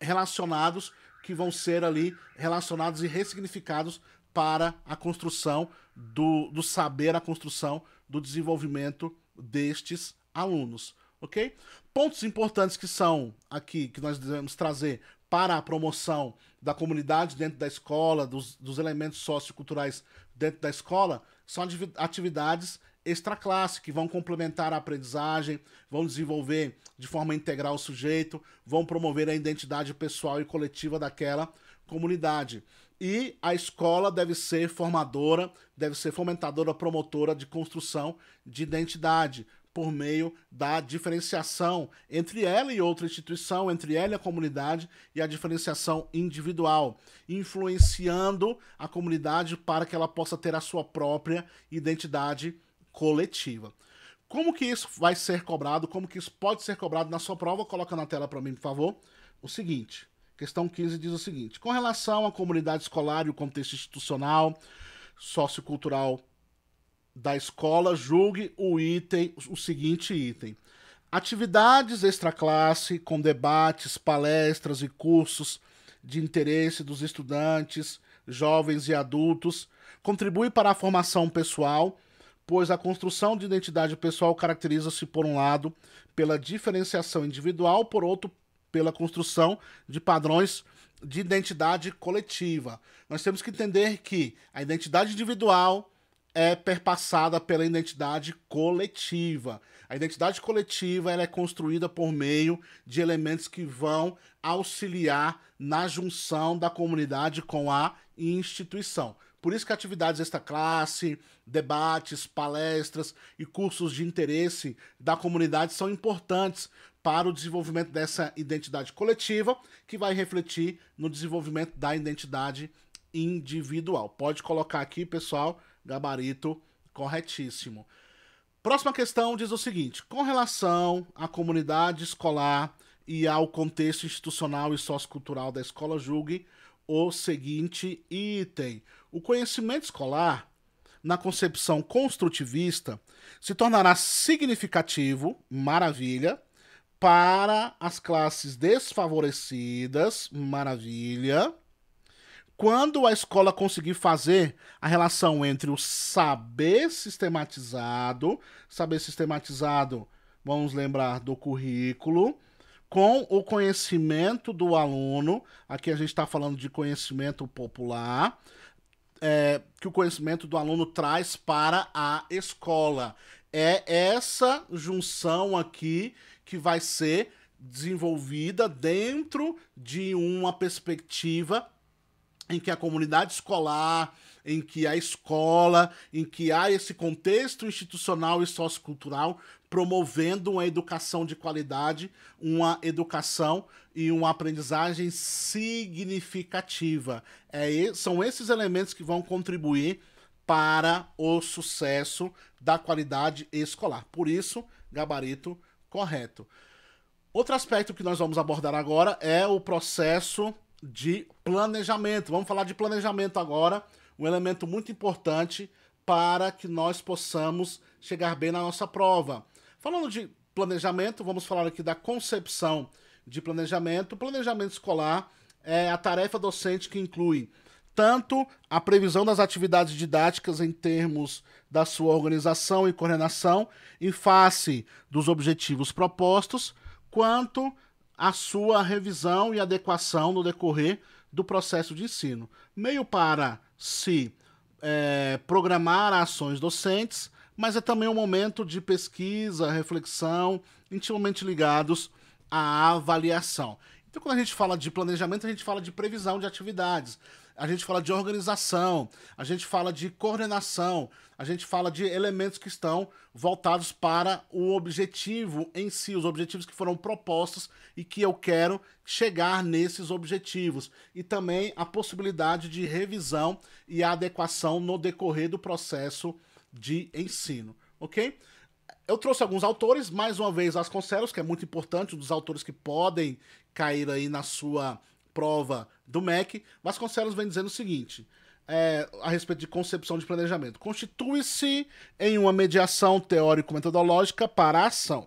relacionados e ressignificados para a construção do saber, a construção do desenvolvimento destes alunos, ok? Pontos importantes que são aqui, que nós devemos trazer para a promoção da comunidade dentro da escola, dos elementos socioculturais dentro da escola, são atividades extraclasse, que vão complementar a aprendizagem, vão desenvolver de forma integral o sujeito, vão promover a identidade pessoal e coletiva daquela comunidade. E a escola deve ser formadora, deve ser fomentadora, promotora de construção de identidade, por meio da diferenciação entre ela e outra instituição, entre ela e a comunidade, e a diferenciação individual, influenciando a comunidade para que ela possa ter a sua própria identidade coletiva. Como que isso vai ser cobrado? Como que isso pode ser cobrado na sua prova? Coloca na tela para mim, por favor. O seguinte, questão 15 diz o seguinte: com relação à comunidade escolar e o contexto institucional, sociocultural da escola, julgue o seguinte item: atividades extraclasse com debates, palestras e cursos de interesse dos estudantes, jovens e adultos, contribui para a formação pessoal, pois a construção de identidade pessoal caracteriza-se, por um lado, pela diferenciação individual, por outro, pela construção de padrões de identidade coletiva. Nós temos que entender que a identidade individual é perpassada pela identidade coletiva. A identidade coletiva ela é construída por meio de elementos que vão auxiliar na junção da comunidade com a instituição. Por isso que atividades extraclasse, debates, palestras e cursos de interesse da comunidade são importantes para o desenvolvimento dessa identidade coletiva, que vai refletir no desenvolvimento da identidade individual. Pode colocar aqui, pessoal, gabarito corretíssimo. Próxima questão diz o seguinte: com relação à comunidade escolar e ao contexto institucional e sociocultural da escola, julgue o seguinte item: o conhecimento escolar, na concepção construtivista, se tornará significativo, maravilha, para as classes desfavorecidas, maravilha, quando a escola conseguir fazer a relação entre o saber sistematizado, vamos lembrar do currículo, com o conhecimento do aluno. Aqui a gente está falando de conhecimento popular, que o conhecimento do aluno traz para a escola. É essa junção aqui que vai ser desenvolvida dentro de uma perspectiva em que a comunidade escolar, em que a escola, em que há esse contexto institucional e sociocultural promovendo uma educação de qualidade, uma educação e uma aprendizagem significativa. São esses elementos que vão contribuir para o sucesso da qualidade escolar. Por isso, gabarito correto. Outro aspecto que nós vamos abordar agora é o processo de planejamento. Vamos falar de planejamento agora, um elemento muito importante para que nós possamos chegar bem na nossa prova. Falando de planejamento, vamos falar aqui da concepção de planejamento. O planejamento escolar é a tarefa docente que inclui tanto a previsão das atividades didáticas em termos da sua organização e coordenação em face dos objetivos propostos, quanto a sua revisão e adequação no decorrer do processo de ensino, meio para se programar ações docentes, mas é também um momento de pesquisa, reflexão, intimamente ligados à avaliação. Então, quando a gente fala de planejamento, a gente fala de previsão de atividades, a gente fala de organização, a gente fala de coordenação, a gente fala de elementos que estão voltados para o objetivo em si, os objetivos que foram propostos e que eu quero chegar nesses objetivos. E também a possibilidade de revisão e adequação no decorrer do processo de ensino, ok? Eu trouxe alguns autores, mais uma vez Vasconcelos, que é muito importante, um dos autores que podem cair aí na sua prova do MEC. Vasconcelos vem dizendo o seguinte, a respeito de concepção de planejamento. Constitui-se em uma mediação teórico-metodológica para a ação.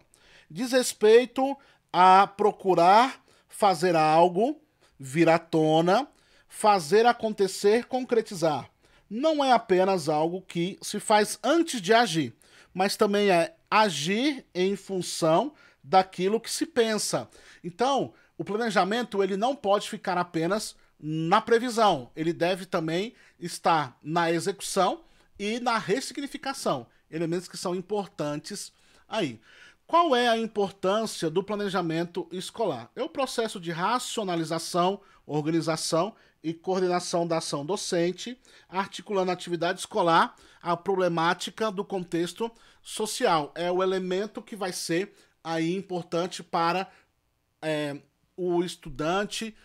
Diz respeito a procurar fazer algo, vir à tona, fazer acontecer, concretizar. Não é apenas algo que se faz antes de agir, mas também é agir em função daquilo que se pensa. Então, o planejamento ele não pode ficar apenas na previsão, ele deve também estar na execução e na ressignificação, elementos que são importantes aí. Qual é a importância do planejamento escolar? É o processo de racionalização, organização e coordenação da ação docente, articulando a atividade escolar à problemática do contexto social. É o elemento que vai ser aí importante para o estudante,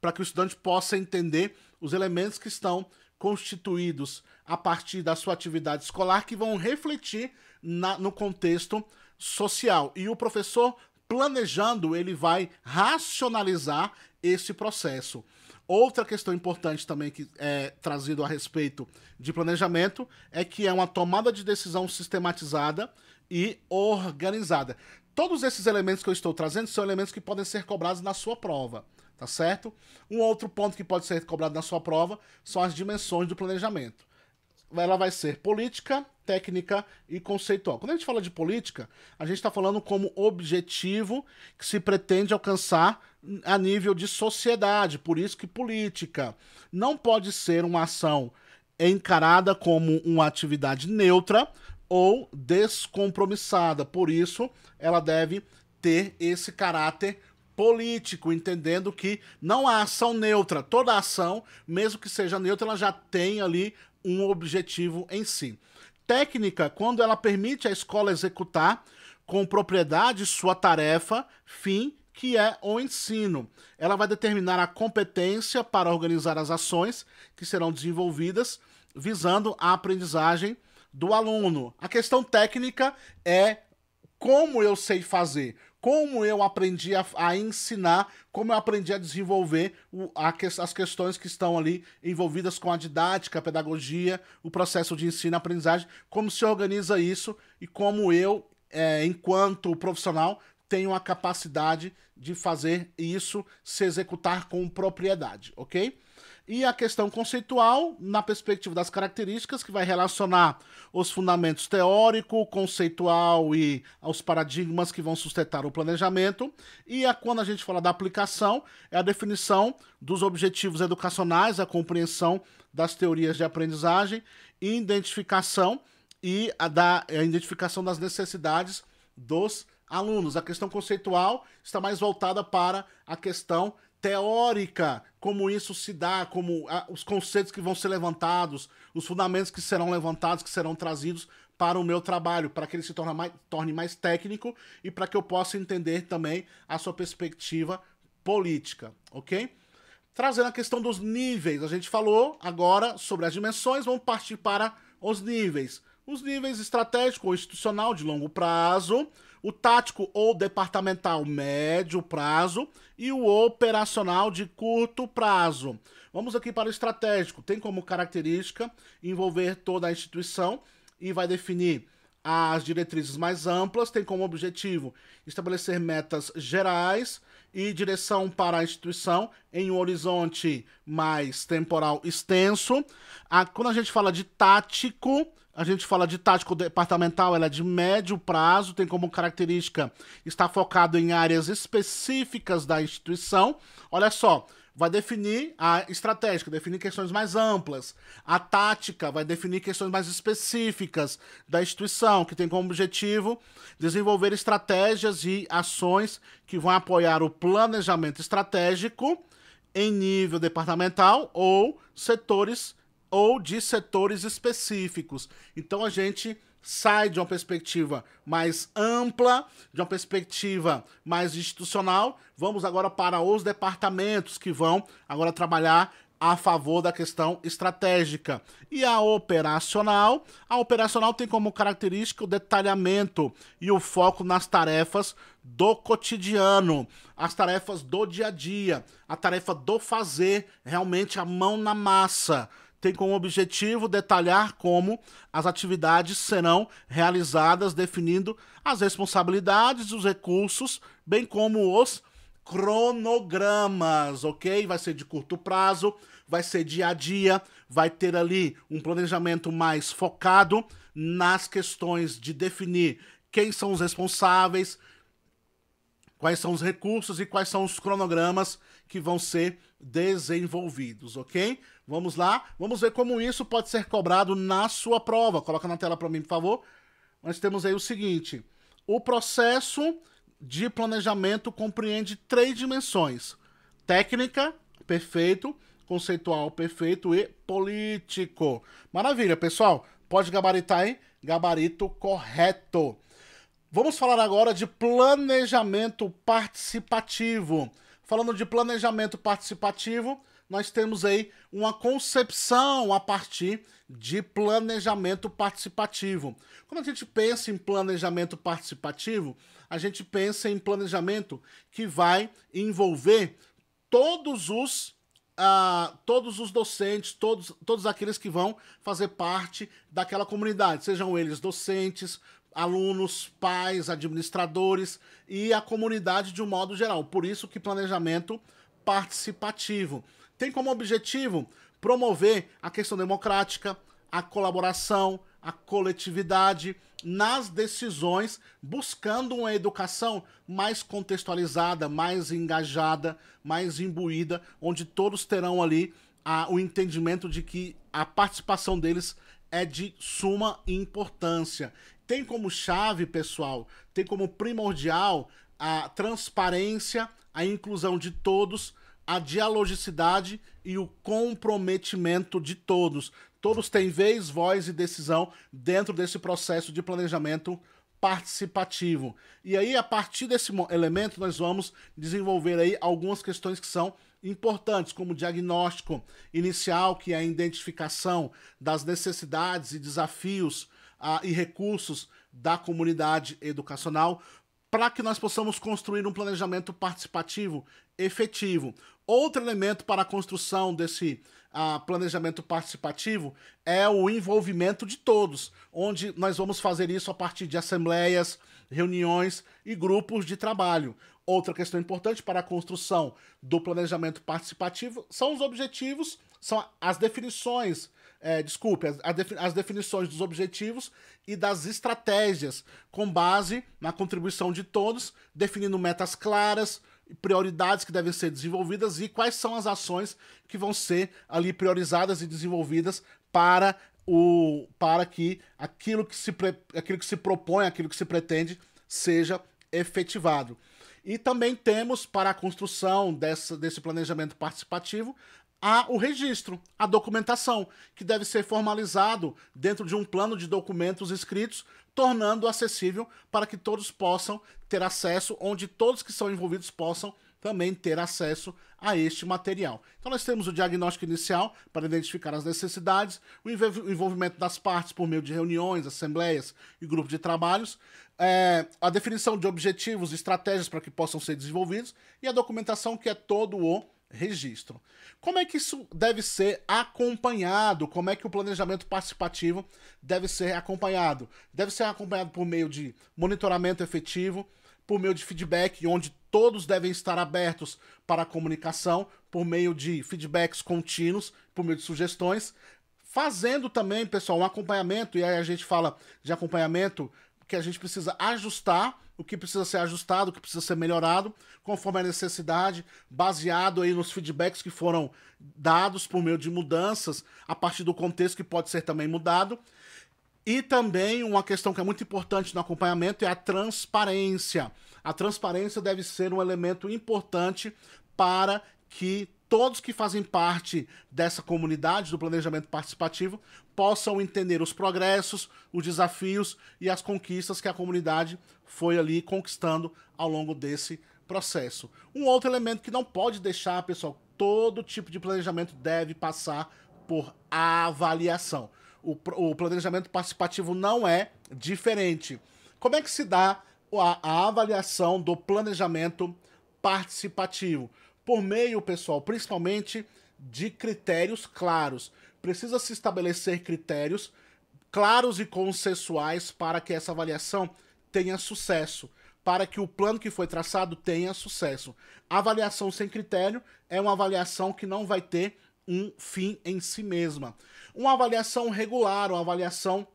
para que o estudante possa entender os elementos que estão constituídos a partir da sua atividade escolar, que vão refletir no contexto social. E o professor, planejando, ele vai racionalizar esse processo. Outra questão importante também que é trazido a respeito de planejamento é que é uma tomada de decisão sistematizada e organizada. Todos esses elementos que eu estou trazendo são elementos que podem ser cobrados na sua prova, tá certo? Um outro ponto que pode ser cobrado na sua prova são as dimensões do planejamento. Ela vai ser política, técnica e conceitual. Quando a gente fala de política, a gente está falando como objetivo que se pretende alcançar a nível de sociedade. Por isso que política não pode ser uma ação encarada como uma atividade neutra ou descompromissada. Por isso, ela deve ter esse caráter político, entendendo que não há ação neutra. Toda ação, mesmo que seja neutra, ela já tem ali um objetivo em si. Técnica, quando ela permite à escola executar com propriedade sua tarefa, fim, que é o ensino. Ela vai determinar a competência para organizar as ações que serão desenvolvidas visando a aprendizagem do aluno. A questão técnica é como eu sei fazer, como eu aprendi a ensinar, como eu aprendi a desenvolver as questões que estão ali envolvidas com a didática, a pedagogia, o processo de ensino e aprendizagem, como se organiza isso e como eu, enquanto profissional, tenham a capacidade de fazer isso se executar com propriedade, ok? E a questão conceitual, na perspectiva das características, que vai relacionar os fundamentos teórico, conceitual e aos paradigmas que vão sustentar o planejamento. E quando a gente fala da aplicação, é a definição dos objetivos educacionais, a compreensão das teorias de aprendizagem, identificação e a identificação das necessidades dos alunos. A questão conceitual está mais voltada para a questão teórica, como isso se dá, como os conceitos que vão ser levantados, os fundamentos que serão levantados, que serão trazidos para o meu trabalho, para que ele se torne mais técnico e para que eu possa entender também a sua perspectiva política, ok? Trazendo a questão dos níveis, a gente falou agora sobre as dimensões, vamos partir para os níveis. Os níveis estratégico ou institucional de longo prazo, o tático ou departamental médio prazo e o operacional de curto prazo. Vamos aqui para o estratégico. Tem como característica envolver toda a instituição e vai definir as diretrizes mais amplas, tem como objetivo estabelecer metas gerais e direção para a instituição em um horizonte mais temporal extenso. Quando a gente fala de tático, departamental, ela é de médio prazo, tem como característica estar focado em áreas específicas da instituição. Olha só, vai definir a estratégica, definir questões mais amplas. A tática vai definir questões mais específicas da instituição, que tem como objetivo desenvolver estratégias e ações que vão apoiar o planejamento estratégico em nível departamental ou de setores específicos. Então a gente sai de uma perspectiva mais ampla, de uma perspectiva mais institucional, vamos agora para os departamentos que vão agora trabalhar a favor da questão estratégica. E a operacional tem como característica o detalhamento e o foco nas tarefas do cotidiano, as tarefas do dia a dia, a tarefa do fazer, realmente a mão na massa. Tem como objetivo detalhar como as atividades serão realizadas, definindo as responsabilidades, os recursos, bem como os cronogramas, ok? Vai ser de curto prazo, vai ser dia a dia, vai ter ali um planejamento mais focado nas questões de definir quem são os responsáveis, quais são os recursos e quais são os cronogramas que vão ser desenvolvidos, ok? Vamos lá, vamos ver como isso pode ser cobrado na sua prova. Coloca na tela para mim, por favor. Nós temos aí o seguinte: o processo de planejamento compreende 3 dimensões: técnica, perfeito, conceitual, perfeito e político. Maravilha, pessoal. Pode gabaritar aí? Gabarito correto. Vamos falar agora de planejamento participativo. Falando de planejamento participativo, nós temos aí uma concepção a partir de planejamento participativo. Quando a gente pensa em planejamento participativo, a gente pensa em planejamento que vai envolver todos os docentes, todos aqueles que vão fazer parte daquela comunidade, sejam eles docentes, alunos, pais, administradores e a comunidade de um modo geral. Por isso que planejamento participativo tem como objetivo promover a questão democrática, a colaboração, a coletividade nas decisões, buscando uma educação mais contextualizada, mais engajada, mais imbuída, onde todos terão ali o entendimento de que a participação deles é de suma importância. Tem como chave, pessoal, tem como primordial a transparência, a inclusão de todos, a dialogicidade e o comprometimento de todos. Todos têm vez, voz e decisão dentro desse processo de planejamento participativo. E aí, a partir desse elemento, nós vamos desenvolver aí algumas questões que são importantes, como o diagnóstico inicial, que é a identificação das necessidades e desafios e recursos da comunidade educacional, para que nós possamos construir um planejamento participativo efetivo. Outro elemento para a construção desse planejamento participativo é o envolvimento de todos, onde nós vamos fazer isso a partir de assembleias, reuniões e grupos de trabalho. Outra questão importante para a construção do planejamento participativo são os objetivos, são as definições, as definições dos objetivos e das estratégias, com base na contribuição de todos, definindo metas claras, prioridades que devem ser desenvolvidas e quais são as ações que vão ser ali priorizadas e desenvolvidas para que aquilo que se propõe, aquilo que se pretende, seja efetivado. E também temos, para a construção desse planejamento participativo, o registro, a documentação, que deve ser formalizado dentro de um plano de documentos escritos, tornando acessível para que todos possam ter acesso, onde todos que são envolvidos possam também ter acesso a este material. Então nós temos o diagnóstico inicial para identificar as necessidades, o envolvimento das partes por meio de reuniões, assembleias e grupos de trabalhos, a definição de objetivos e estratégias para que possam ser desenvolvidos e a documentação, que é todo o registro. Como é que isso deve ser acompanhado? Como é que o planejamento participativo deve ser acompanhado? Deve ser acompanhado por meio de monitoramento efetivo, por meio de feedback, onde todos devem estar abertos para a comunicação, por meio de feedbacks contínuos, por meio de sugestões, fazendo também, pessoal, um acompanhamento, e aí a gente fala de acompanhamento que a gente precisa ajustar, o que precisa ser ajustado, o que precisa ser melhorado, conforme a necessidade, baseado aí nos feedbacks que foram dados por meio de mudanças, a partir do contexto que pode ser também mudado. E também uma questão que é muito importante no acompanhamento é a transparência. A transparência deve ser um elemento importante para que todos que fazem parte dessa comunidade do planejamento participativo possam entender os progressos, os desafios e as conquistas que a comunidade foi ali conquistando ao longo desse processo. Um outro elemento que não pode deixar, pessoal, todo tipo de planejamento deve passar por avaliação. O planejamento participativo não é diferente. Como é que se dá a avaliação do planejamento participativo? Por meio, pessoal, principalmente de critérios claros. Precisa se estabelecer critérios claros e consensuais para que essa avaliação tenha sucesso, para que o plano que foi traçado tenha sucesso. A avaliação sem critério é uma avaliação que não vai ter um fim em si mesma. Uma avaliação regular, uma avaliação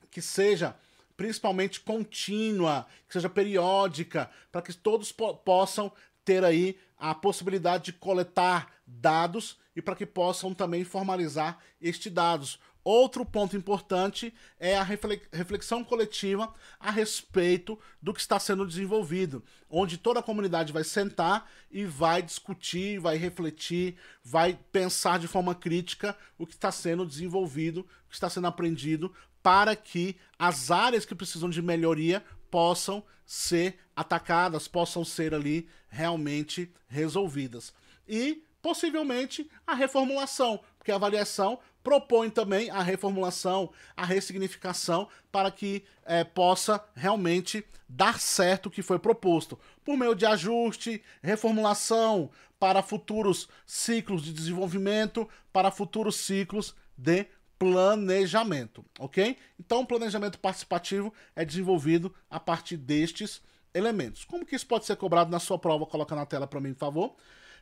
que seja principalmente contínua, que seja periódica, para que todos possam ter aí a possibilidade de coletar dados e para que possam também formalizar estes dados. Outro ponto importante é a reflexão coletiva a respeito do que está sendo desenvolvido, onde toda a comunidade vai sentar e vai discutir, vai refletir, vai pensar de forma crítica o que está sendo desenvolvido, o que está sendo aprendido, para que as áreas que precisam de melhoria possam ser atacadas, possam ser ali realmente resolvidas. E, possivelmente, a reformulação, porque a avaliação propõe também a reformulação, a ressignificação, para que possa realmente dar certo o que foi proposto, por meio de ajuste, reformulação para futuros ciclos de desenvolvimento, para futuros ciclos de planejamento, ok? Então, o planejamento participativo é desenvolvido a partir destes elementos. Como que isso pode ser cobrado na sua prova? Coloca na tela para mim, por favor.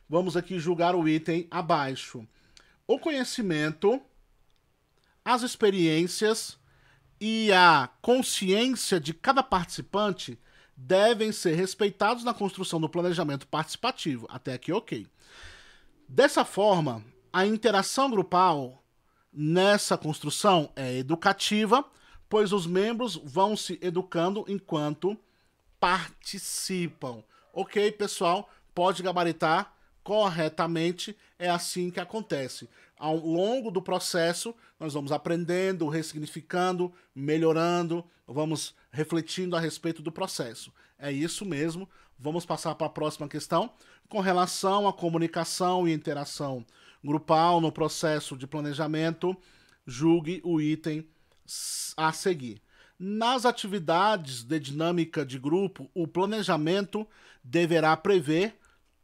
Vamos aqui julgar o item abaixo. O conhecimento, as experiências e a consciência de cada participante devem ser respeitados na construção do planejamento participativo. Até aqui, ok. Dessa forma, a interação grupal nessa construção é educativa, pois os membros vão se educando enquanto participam. Ok, pessoal? Pode gabaritar corretamente, é assim que acontece. Ao longo do processo, nós vamos aprendendo, ressignificando, melhorando, vamos refletindo a respeito do processo. É isso mesmo. Vamos passar para a próxima questão. Com relação à comunicação e interação grupal no processo de planejamento, julgue o item a seguir. Nas atividades de dinâmica de grupo, o planejamento deverá prever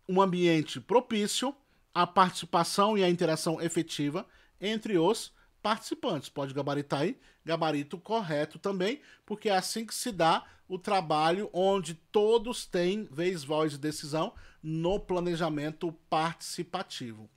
um ambiente propício à participação e à interação efetiva entre os participantes. participantes. Pode gabaritar aí, gabarito correto também, porque é assim que se dá o trabalho onde todos têm vez, voz e decisão no planejamento participativo.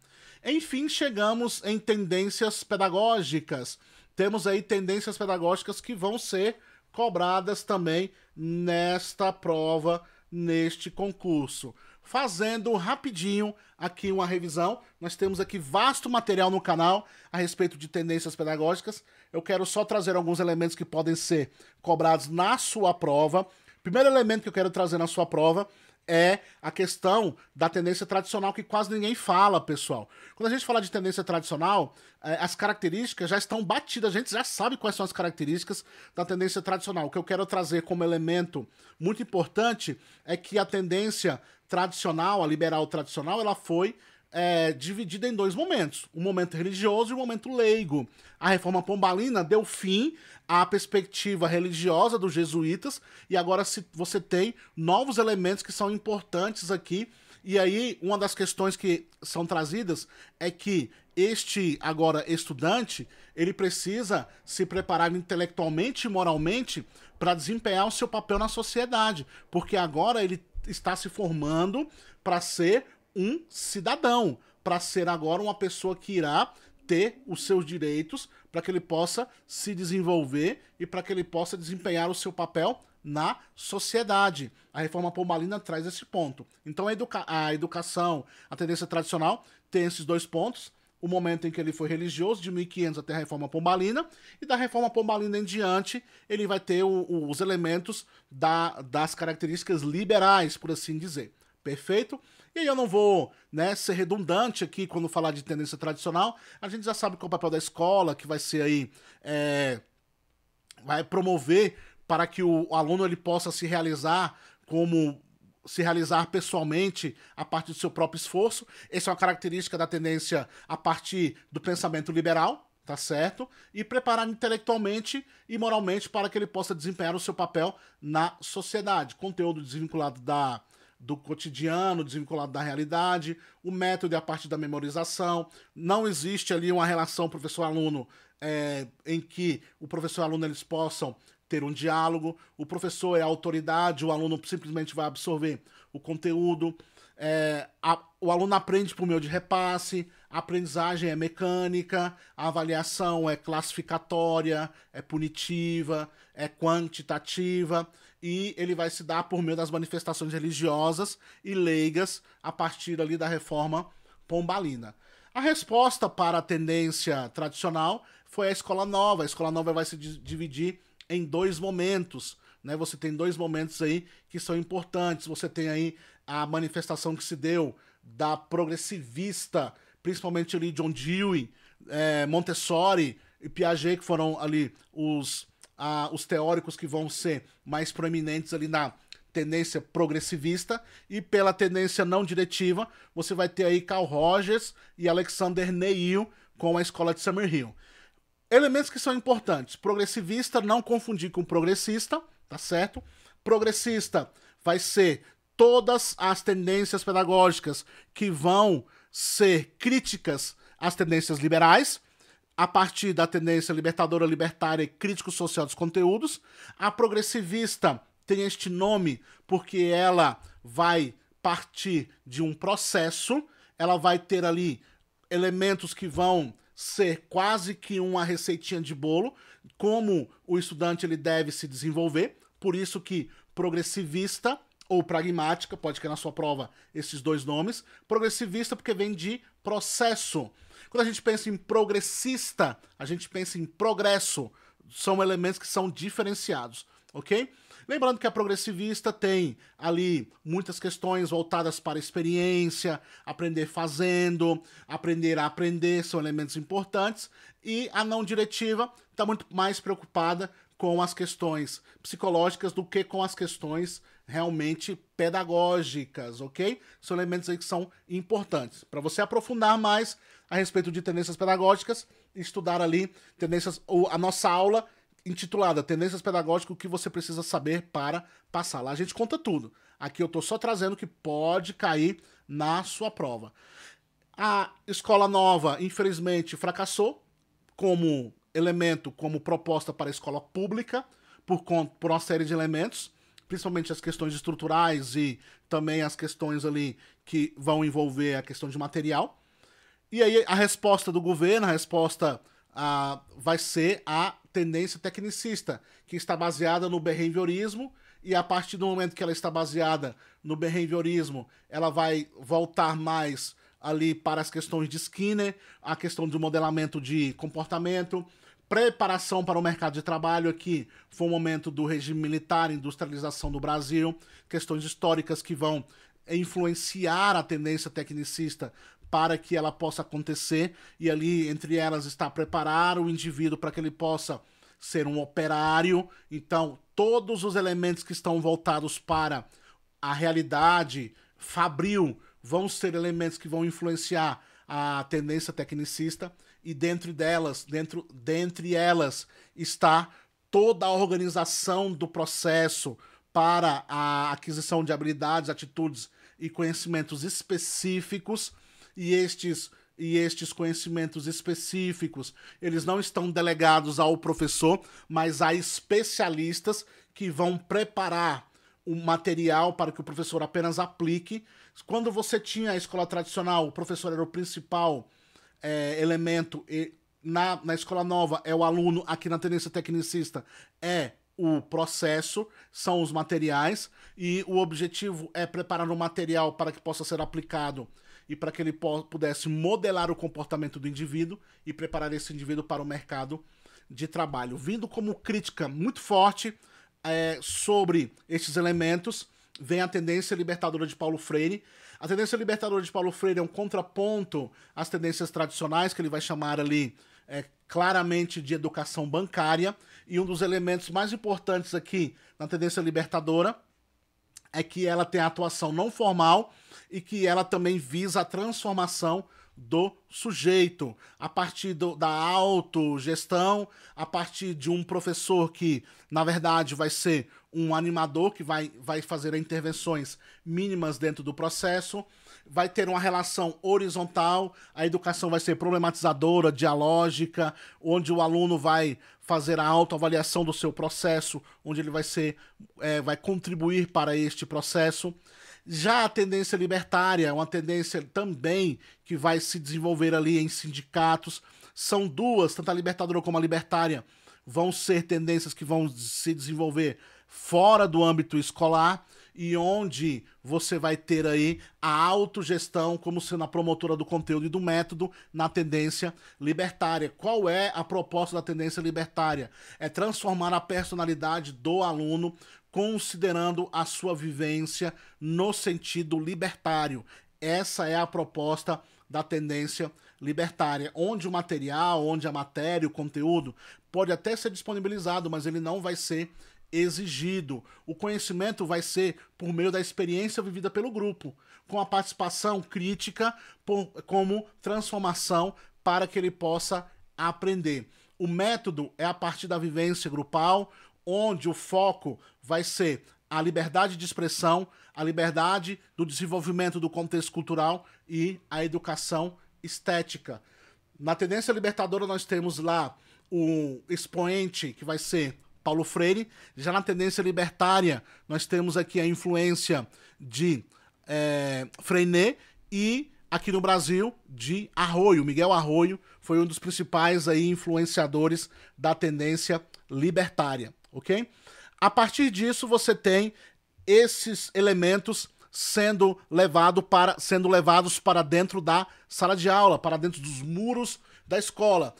Enfim, chegamos em tendências pedagógicas. Temos aí tendências pedagógicas que vão ser cobradas também nesta prova, neste concurso. Fazendo rapidinho aqui uma revisão, nós temos aqui vasto material no canal a respeito de tendências pedagógicas. Eu quero só trazer alguns elementos que podem ser cobrados na sua prova. Primeiro elemento que eu quero trazer na sua prova é a questão da tendência tradicional, que quase ninguém fala, pessoal. Quando a gente fala de tendência tradicional, as características já estão batidas, a gente já sabe quais são as características da tendência tradicional. O que eu quero trazer como elemento muito importante é que a tendência tradicional, a liberal tradicional, ela foi dividida em dois momentos, um momento religioso e um momento leigo. A reforma pombalina deu fim à perspectiva religiosa dos jesuítas e agora você tem novos elementos que são importantes aqui. E aí, uma das questões que são trazidas é que este, agora, estudante, ele precisa se preparar intelectualmente e moralmente para desempenhar o seu papel na sociedade, porque agora ele está se formando para ser um cidadão, para ser agora uma pessoa que irá ter os seus direitos, para que ele possa se desenvolver e para que ele possa desempenhar o seu papel na sociedade. A reforma pombalina traz esse ponto. Então a educação, a tendência tradicional tem esses dois pontos, o momento em que ele foi religioso, de 1500 até a reforma pombalina, e da reforma pombalina em diante, ele vai ter os elementos das características liberais, por assim dizer. Perfeito? E aí eu não vou, né, ser redundante aqui quando falar de tendência tradicional. A gente já sabe qual é o papel da escola, que vai ser aí, vai promover para que o aluno ele possa se realizar pessoalmente a partir do seu próprio esforço. Essa é uma característica da tendência a partir do pensamento liberal, tá certo? E preparar intelectualmente e moralmente para que ele possa desempenhar o seu papel na sociedade. Conteúdo desvinculado do cotidiano, desvinculado da realidade, o método é a partir da memorização. Não existe ali uma relação professor-aluno em que o professor e o aluno eles possam ter um diálogo. O professor é a autoridade, o aluno simplesmente vai absorver o conteúdo. O aluno aprende por meio de repasse, a aprendizagem é mecânica, a avaliação é classificatória, é punitiva, é quantitativa, e ele vai se dar por meio das manifestações religiosas e leigas a partir ali da reforma pombalina. A resposta para a tendência tradicional foi a escola nova. A escola nova vai se dividir em dois momentos, né? Você tem dois momentos aí que são importantes. Você tem aí a manifestação que se deu da progressivista, principalmente ali John Dewey, Montessori e Piaget, que foram ali os teóricos que vão ser mais proeminentes ali na tendência progressivista, e pela tendência não diretiva, você vai ter aí Carl Rogers e Alexander Neil com a escola de Summerhill. Elementos que são importantes. Progressivista, não confundir com progressista, tá certo? Progressista vai ser todas as tendências pedagógicas que vão ser críticas às tendências liberais, a partir da tendência libertadora, libertária e crítico-social dos conteúdos. A progressivista tem este nome porque ela vai partir de um processo, ela vai ter ali elementos que vão ser quase que uma receitinha de bolo, como o estudante ele deve se desenvolver. Por isso que progressivista ou pragmática, pode cair na sua prova esses dois nomes. Progressivista porque vem de processo. Quando a gente pensa em progressista, a gente pensa em progresso. São elementos que são diferenciados, ok? Lembrando que a progressivista tem ali muitas questões voltadas para experiência, aprender fazendo, aprender a aprender, são elementos importantes. E a não diretiva está muito mais preocupada com as questões psicológicas do que com as questões realmente pedagógicas, ok? São elementos aí que são importantes. Para você aprofundar mais a respeito de tendências pedagógicas, estudar ali tendências, ou a nossa aula intitulada Tendências Pedagógicas, o que você precisa saber para passar. Lá a gente conta tudo. Aqui eu estou só trazendo o que pode cair na sua prova. A escola nova, infelizmente, fracassou. como elemento, como proposta para a escola pública, por uma série de elementos, principalmente as questões estruturais e também as questões ali que vão envolver a questão de material. E aí a resposta do governo, a resposta vai ser a tendência tecnicista, que está baseada no behaviorismo, e a partir do momento que ela está baseada no behaviorismo, ela vai voltar mais ali para as questões de Skinner, a questão do modelamento de comportamento, preparação para o mercado de trabalho. Aqui foi o momento do regime militar, industrialização do Brasil, questões históricas que vão influenciar a tendência tecnicista para que ela possa acontecer, e ali entre elas está preparar o indivíduo para que ele possa ser um operário. Então todos os elementos que estão voltados para a realidade fabril vão ser elementos que vão influenciar a tendência tecnicista, e dentre elas está toda a organização do processo para a aquisição de habilidades, atitudes e conhecimentos específicos, e estes conhecimentos específicos, eles não estão delegados ao professor, mas a especialistas que vão preparar o material para que o professor apenas aplique. Quando você tinha a escola tradicional, o professor era o principal elemento, e na escola nova é o aluno. Aqui na tendência tecnicista é o processo, são os materiais, e o objetivo é preparar um material para que possa ser aplicado e para que ele pudesse modelar o comportamento do indivíduo e preparar esse indivíduo para o mercado de trabalho. Vindo como crítica muito forte sobre estes elementos, vem a tendência libertadora de Paulo Freire. A tendência libertadora de Paulo Freire é um contraponto às tendências tradicionais, que ele vai chamar ali claramente de educação bancária, e um dos elementos mais importantes aqui na tendência libertadora é que ela tem a atuação não formal e que ela também visa a transformação do sujeito, a partir da autogestão, a partir de um professor que, na verdade, vai ser um animador que vai fazer intervenções mínimas dentro do processo, vai ter uma relação horizontal, a educação vai ser problematizadora, dialógica, onde o aluno vai fazer a autoavaliação do seu processo, onde ele vai contribuir para este processo. Já a tendência libertária é uma tendência também que vai se desenvolver ali em sindicatos. São duas, tanto a libertadora como a libertária, vão ser tendências que vão se desenvolver fora do âmbito escolar, e onde você vai ter aí a autogestão como sendo a promotora do conteúdo e do método na tendência libertária. Qual é a proposta da tendência libertária? É transformar a personalidade do aluno considerando a sua vivência no sentido libertário. Essa é a proposta da tendência libertária, onde o material, onde a matéria, o conteúdo pode até ser disponibilizado, mas ele não vai ser exigido. O conhecimento vai ser por meio da experiência vivida pelo grupo, com a participação crítica como transformação para que ele possa aprender. O método é a partir da vivência grupal, onde o foco vai ser a liberdade de expressão, a liberdade do desenvolvimento do contexto cultural e a educação estética. Na tendência libertadora nós temos lá o expoente, que vai ser Paulo Freire. Já na tendência libertária nós temos aqui a influência de Freinet, e aqui no Brasil de Arroio. Miguel Arroio foi um dos principais aí influenciadores da tendência libertária, ok? A partir disso você tem esses elementos sendo levados para dentro da sala de aula, para dentro dos muros da escola.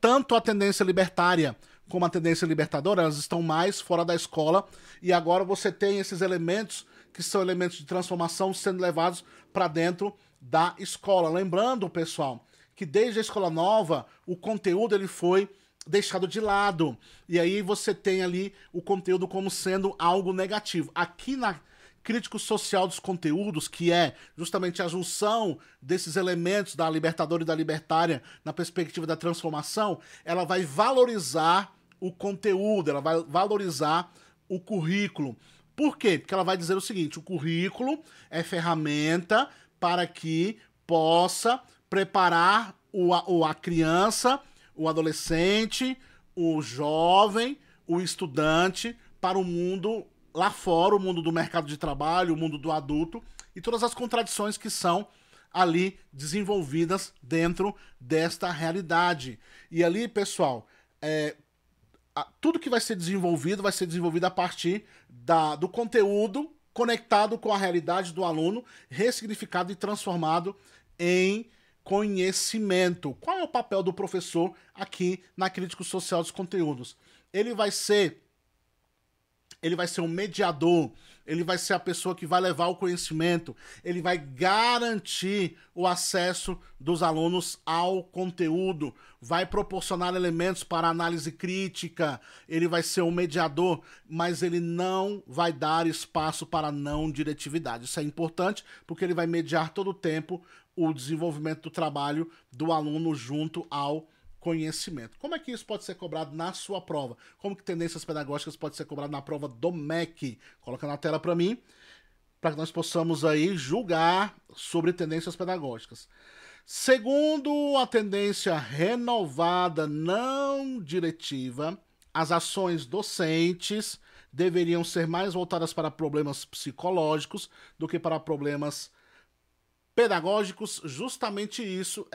Tanto a tendência libertária como a tendência libertadora, elas estão mais fora da escola, e agora você tem esses elementos que são elementos de transformação sendo levados para dentro da escola. Lembrando, pessoal, que desde a escola nova o conteúdo ele foi deixado de lado, e aí você tem ali o conteúdo como sendo algo negativo. Aqui na crítico social dos conteúdos, que é justamente a junção desses elementos da libertadora e da libertária na perspectiva da transformação, ela vai valorizar o conteúdo, ela vai valorizar o currículo. Por quê? Porque ela vai dizer o seguinte: o currículo é ferramenta para que possa preparar a criança o adolescente, o jovem, o estudante para o mundo lá fora, o mundo do mercado de trabalho, o mundo do adulto e todas as contradições que são ali desenvolvidas dentro desta realidade. E ali, pessoal, tudo que vai ser desenvolvido a partir do conteúdo conectado com a realidade do aluno, ressignificado e transformado em conhecimento. Qual é o papel do professor aqui na crítica social dos conteúdos? Ele vai ser um mediador, ele vai ser a pessoa que vai levar o conhecimento, ele vai garantir o acesso dos alunos ao conteúdo, vai proporcionar elementos para análise crítica, ele vai ser um mediador, mas ele não vai dar espaço para não diretividade. Isso é importante porque ele vai mediar todo o tempo o desenvolvimento do trabalho do aluno junto ao conhecimento. Como é que isso pode ser cobrado na sua prova? Como que tendências pedagógicas pode ser cobrado na prova do MEC? Coloca na tela para mim, para que nós possamos aí julgar sobre tendências pedagógicas. Segundo a tendência renovada não diretiva, as ações docentes deveriam ser mais voltadas para problemas psicológicos do que para problemas pedagógicos. Justamente isso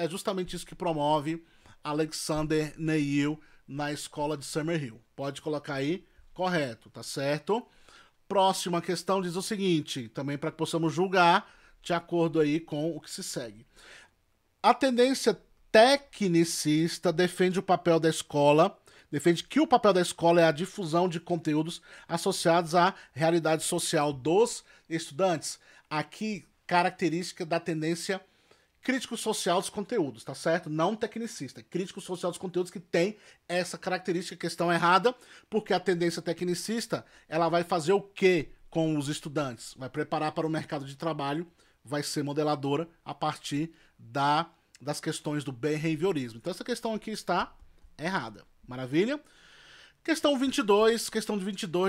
que promove Alexander Neil na escola de Summerhill. Pode colocar aí, correto, tá certo? Próxima questão diz o seguinte, também para que possamos julgar de acordo aí com o que se segue. A tendência tecnicista defende que o papel da escola é a difusão de conteúdos associados à realidade social dos estudantes. Aqui, característica da tendência crítico social dos conteúdos, tá certo? Não tecnicista, crítico social dos conteúdos que tem essa característica, questão errada, porque a tendência tecnicista, ela vai fazer o quê com os estudantes? Vai preparar para o mercado de trabalho, vai ser modeladora a partir das questões do behaviorismo. Então essa questão aqui está errada. Maravilha? Questão de 22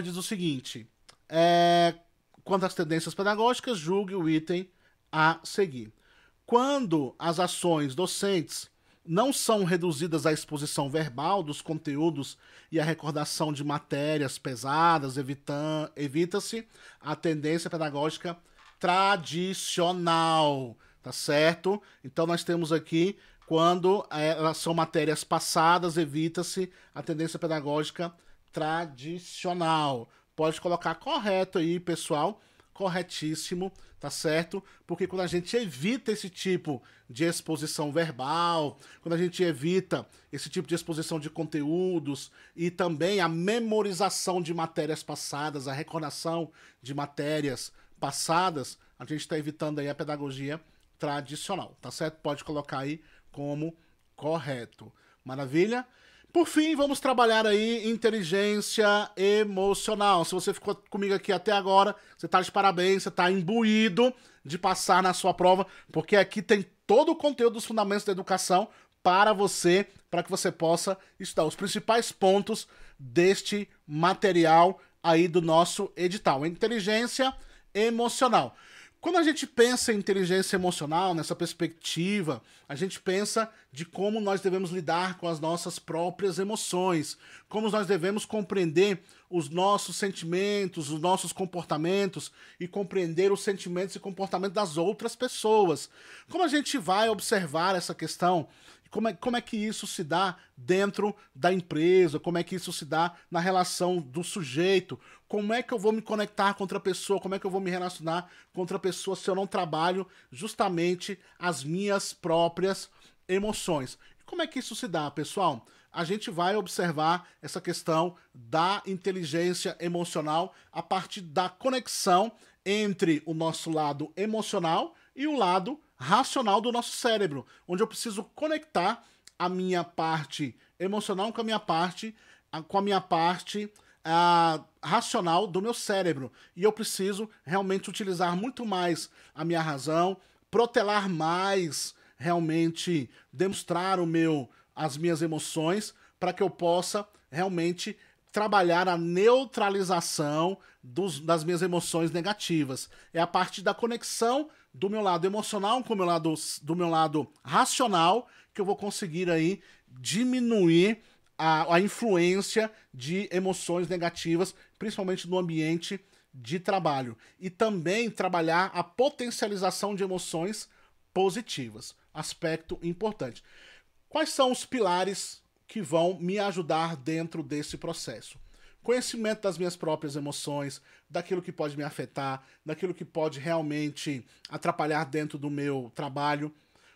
diz o seguinte, quanto às tendências pedagógicas, julgue o item a seguir. Quando as ações docentes não são reduzidas à exposição verbal dos conteúdos e à recordação de matérias pesadas, evita-se a tendência pedagógica tradicional, tá certo? Então nós temos aqui, quando elas são matérias passadas, evita-se a tendência pedagógica tradicional. Pode colocar correto aí, pessoal. Corretíssimo, tá certo? Porque quando a gente evita esse tipo de exposição verbal, quando a gente evita esse tipo de exposição de conteúdos e também a memorização de matérias passadas, a recordação de matérias passadas, a gente está evitando aí a pedagogia tradicional, tá certo? Pode colocar aí como correto. Maravilha? Por fim, vamos trabalhar aí inteligência emocional. Se você ficou comigo aqui até agora, você está de parabéns, você está imbuído de passar na sua prova, porque aqui tem todo o conteúdo dos fundamentos da educação para que você possa estudar os principais pontos deste material aí do nosso edital. Inteligência emocional. Quando a gente pensa em inteligência emocional, nessa perspectiva, a gente pensa de como nós devemos lidar com as nossas próprias emoções, como nós devemos compreender os nossos sentimentos, os nossos comportamentos e compreender os sentimentos e comportamentos das outras pessoas. Como a gente vai observar essa questão? Como é que isso se dá dentro da empresa? Como é que isso se dá na relação do sujeito? Como é que eu vou me conectar com outra pessoa? Como é que eu vou me relacionar com outra pessoa se eu não trabalho justamente as minhas próprias emoções? Como é que isso se dá, pessoal? A gente vai observar essa questão da inteligência emocional a partir da conexão entre o nosso lado emocional e o lado racional do nosso cérebro, onde eu preciso conectar a minha parte emocional com a minha parte racional do meu cérebro. E eu preciso realmente utilizar muito mais a minha razão, protelar mais, realmente demonstrar as minhas emoções, para que eu possa realmente trabalhar a neutralização das minhas emoções negativas. É a partir da conexão do meu lado emocional com do meu lado racional que eu vou conseguir aí diminuir a influência de emoções negativas, principalmente no ambiente de trabalho. E também trabalhar a potencialização de emoções positivas. Aspecto importante. Quais são os pilares que vão me ajudar dentro desse processo? Conhecimento das minhas próprias emoções, daquilo que pode me afetar, daquilo que pode realmente atrapalhar dentro do meu trabalho.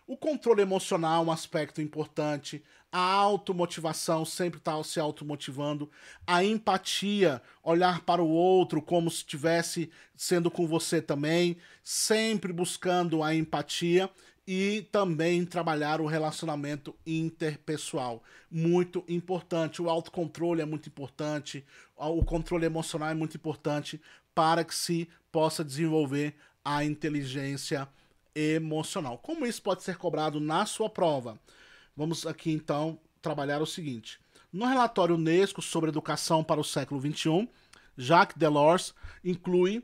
O controle emocional é um aspecto importante. A automotivação, sempre estar se automotivando. A empatia, olhar para o outro como se estivesse sendo com você também. Sempre buscando a empatia. E também trabalhar o relacionamento interpessoal. Muito importante. O autocontrole é muito importante. O controle emocional é muito importante para que se possa desenvolver a inteligência emocional. Como isso pode ser cobrado na sua prova? Vamos aqui então trabalhar o seguinte. No relatório Unesco sobre educação para o século XXI, Jacques Delors inclui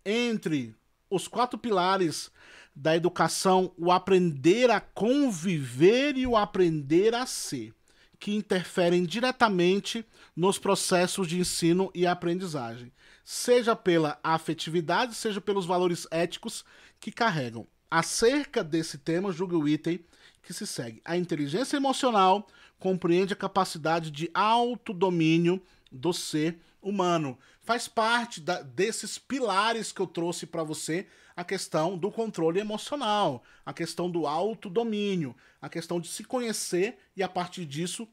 entre os 4 pilares da educação o aprender a conviver e o aprender a ser, que interferem diretamente nos processos de ensino e aprendizagem, seja pela afetividade, seja pelos valores éticos que carregam. Acerca desse tema, julgue o item que se segue. A inteligência emocional compreende a capacidade de autodomínio do ser humano. Faz parte desses pilares que eu trouxe para você, a questão do controle emocional, a questão do autodomínio, a questão de se conhecer e, a partir disso,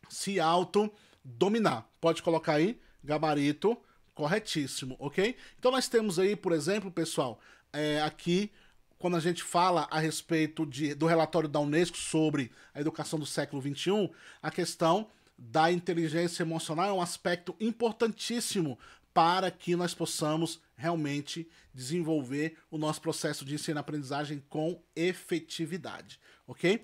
se autodominar. Pode colocar aí, gabarito corretíssimo, ok? Então nós temos aí, por exemplo, pessoal, aqui, quando a gente fala a respeito do relatório da Unesco sobre a educação do século XXI, a questão da inteligência emocional é um aspecto importantíssimo para que nós possamos realmente desenvolver o nosso processo de ensino-aprendizagem com efetividade, ok?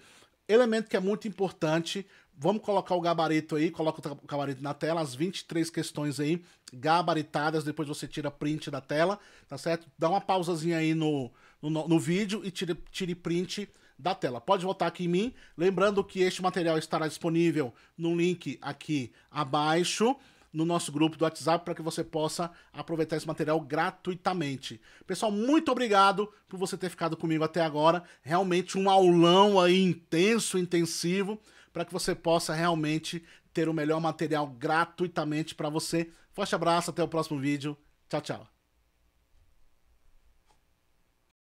Elemento que é muito importante, vamos colocar o gabarito aí, coloca o gabarito na tela, as 23 questões aí, gabaritadas, depois você tira print da tela, tá certo? Dá uma pausazinha aí no vídeo e tire print da tela. Pode voltar aqui em mim, lembrando que este material estará disponível no link aqui abaixo, no nosso grupo do WhatsApp, para que você possa aproveitar esse material gratuitamente. Pessoal, muito obrigado por você ter ficado comigo até agora. Realmente um aulão aí intenso, intensivo, para que você possa realmente ter o melhor material gratuitamente para você. Forte abraço, até o próximo vídeo. Tchau, tchau.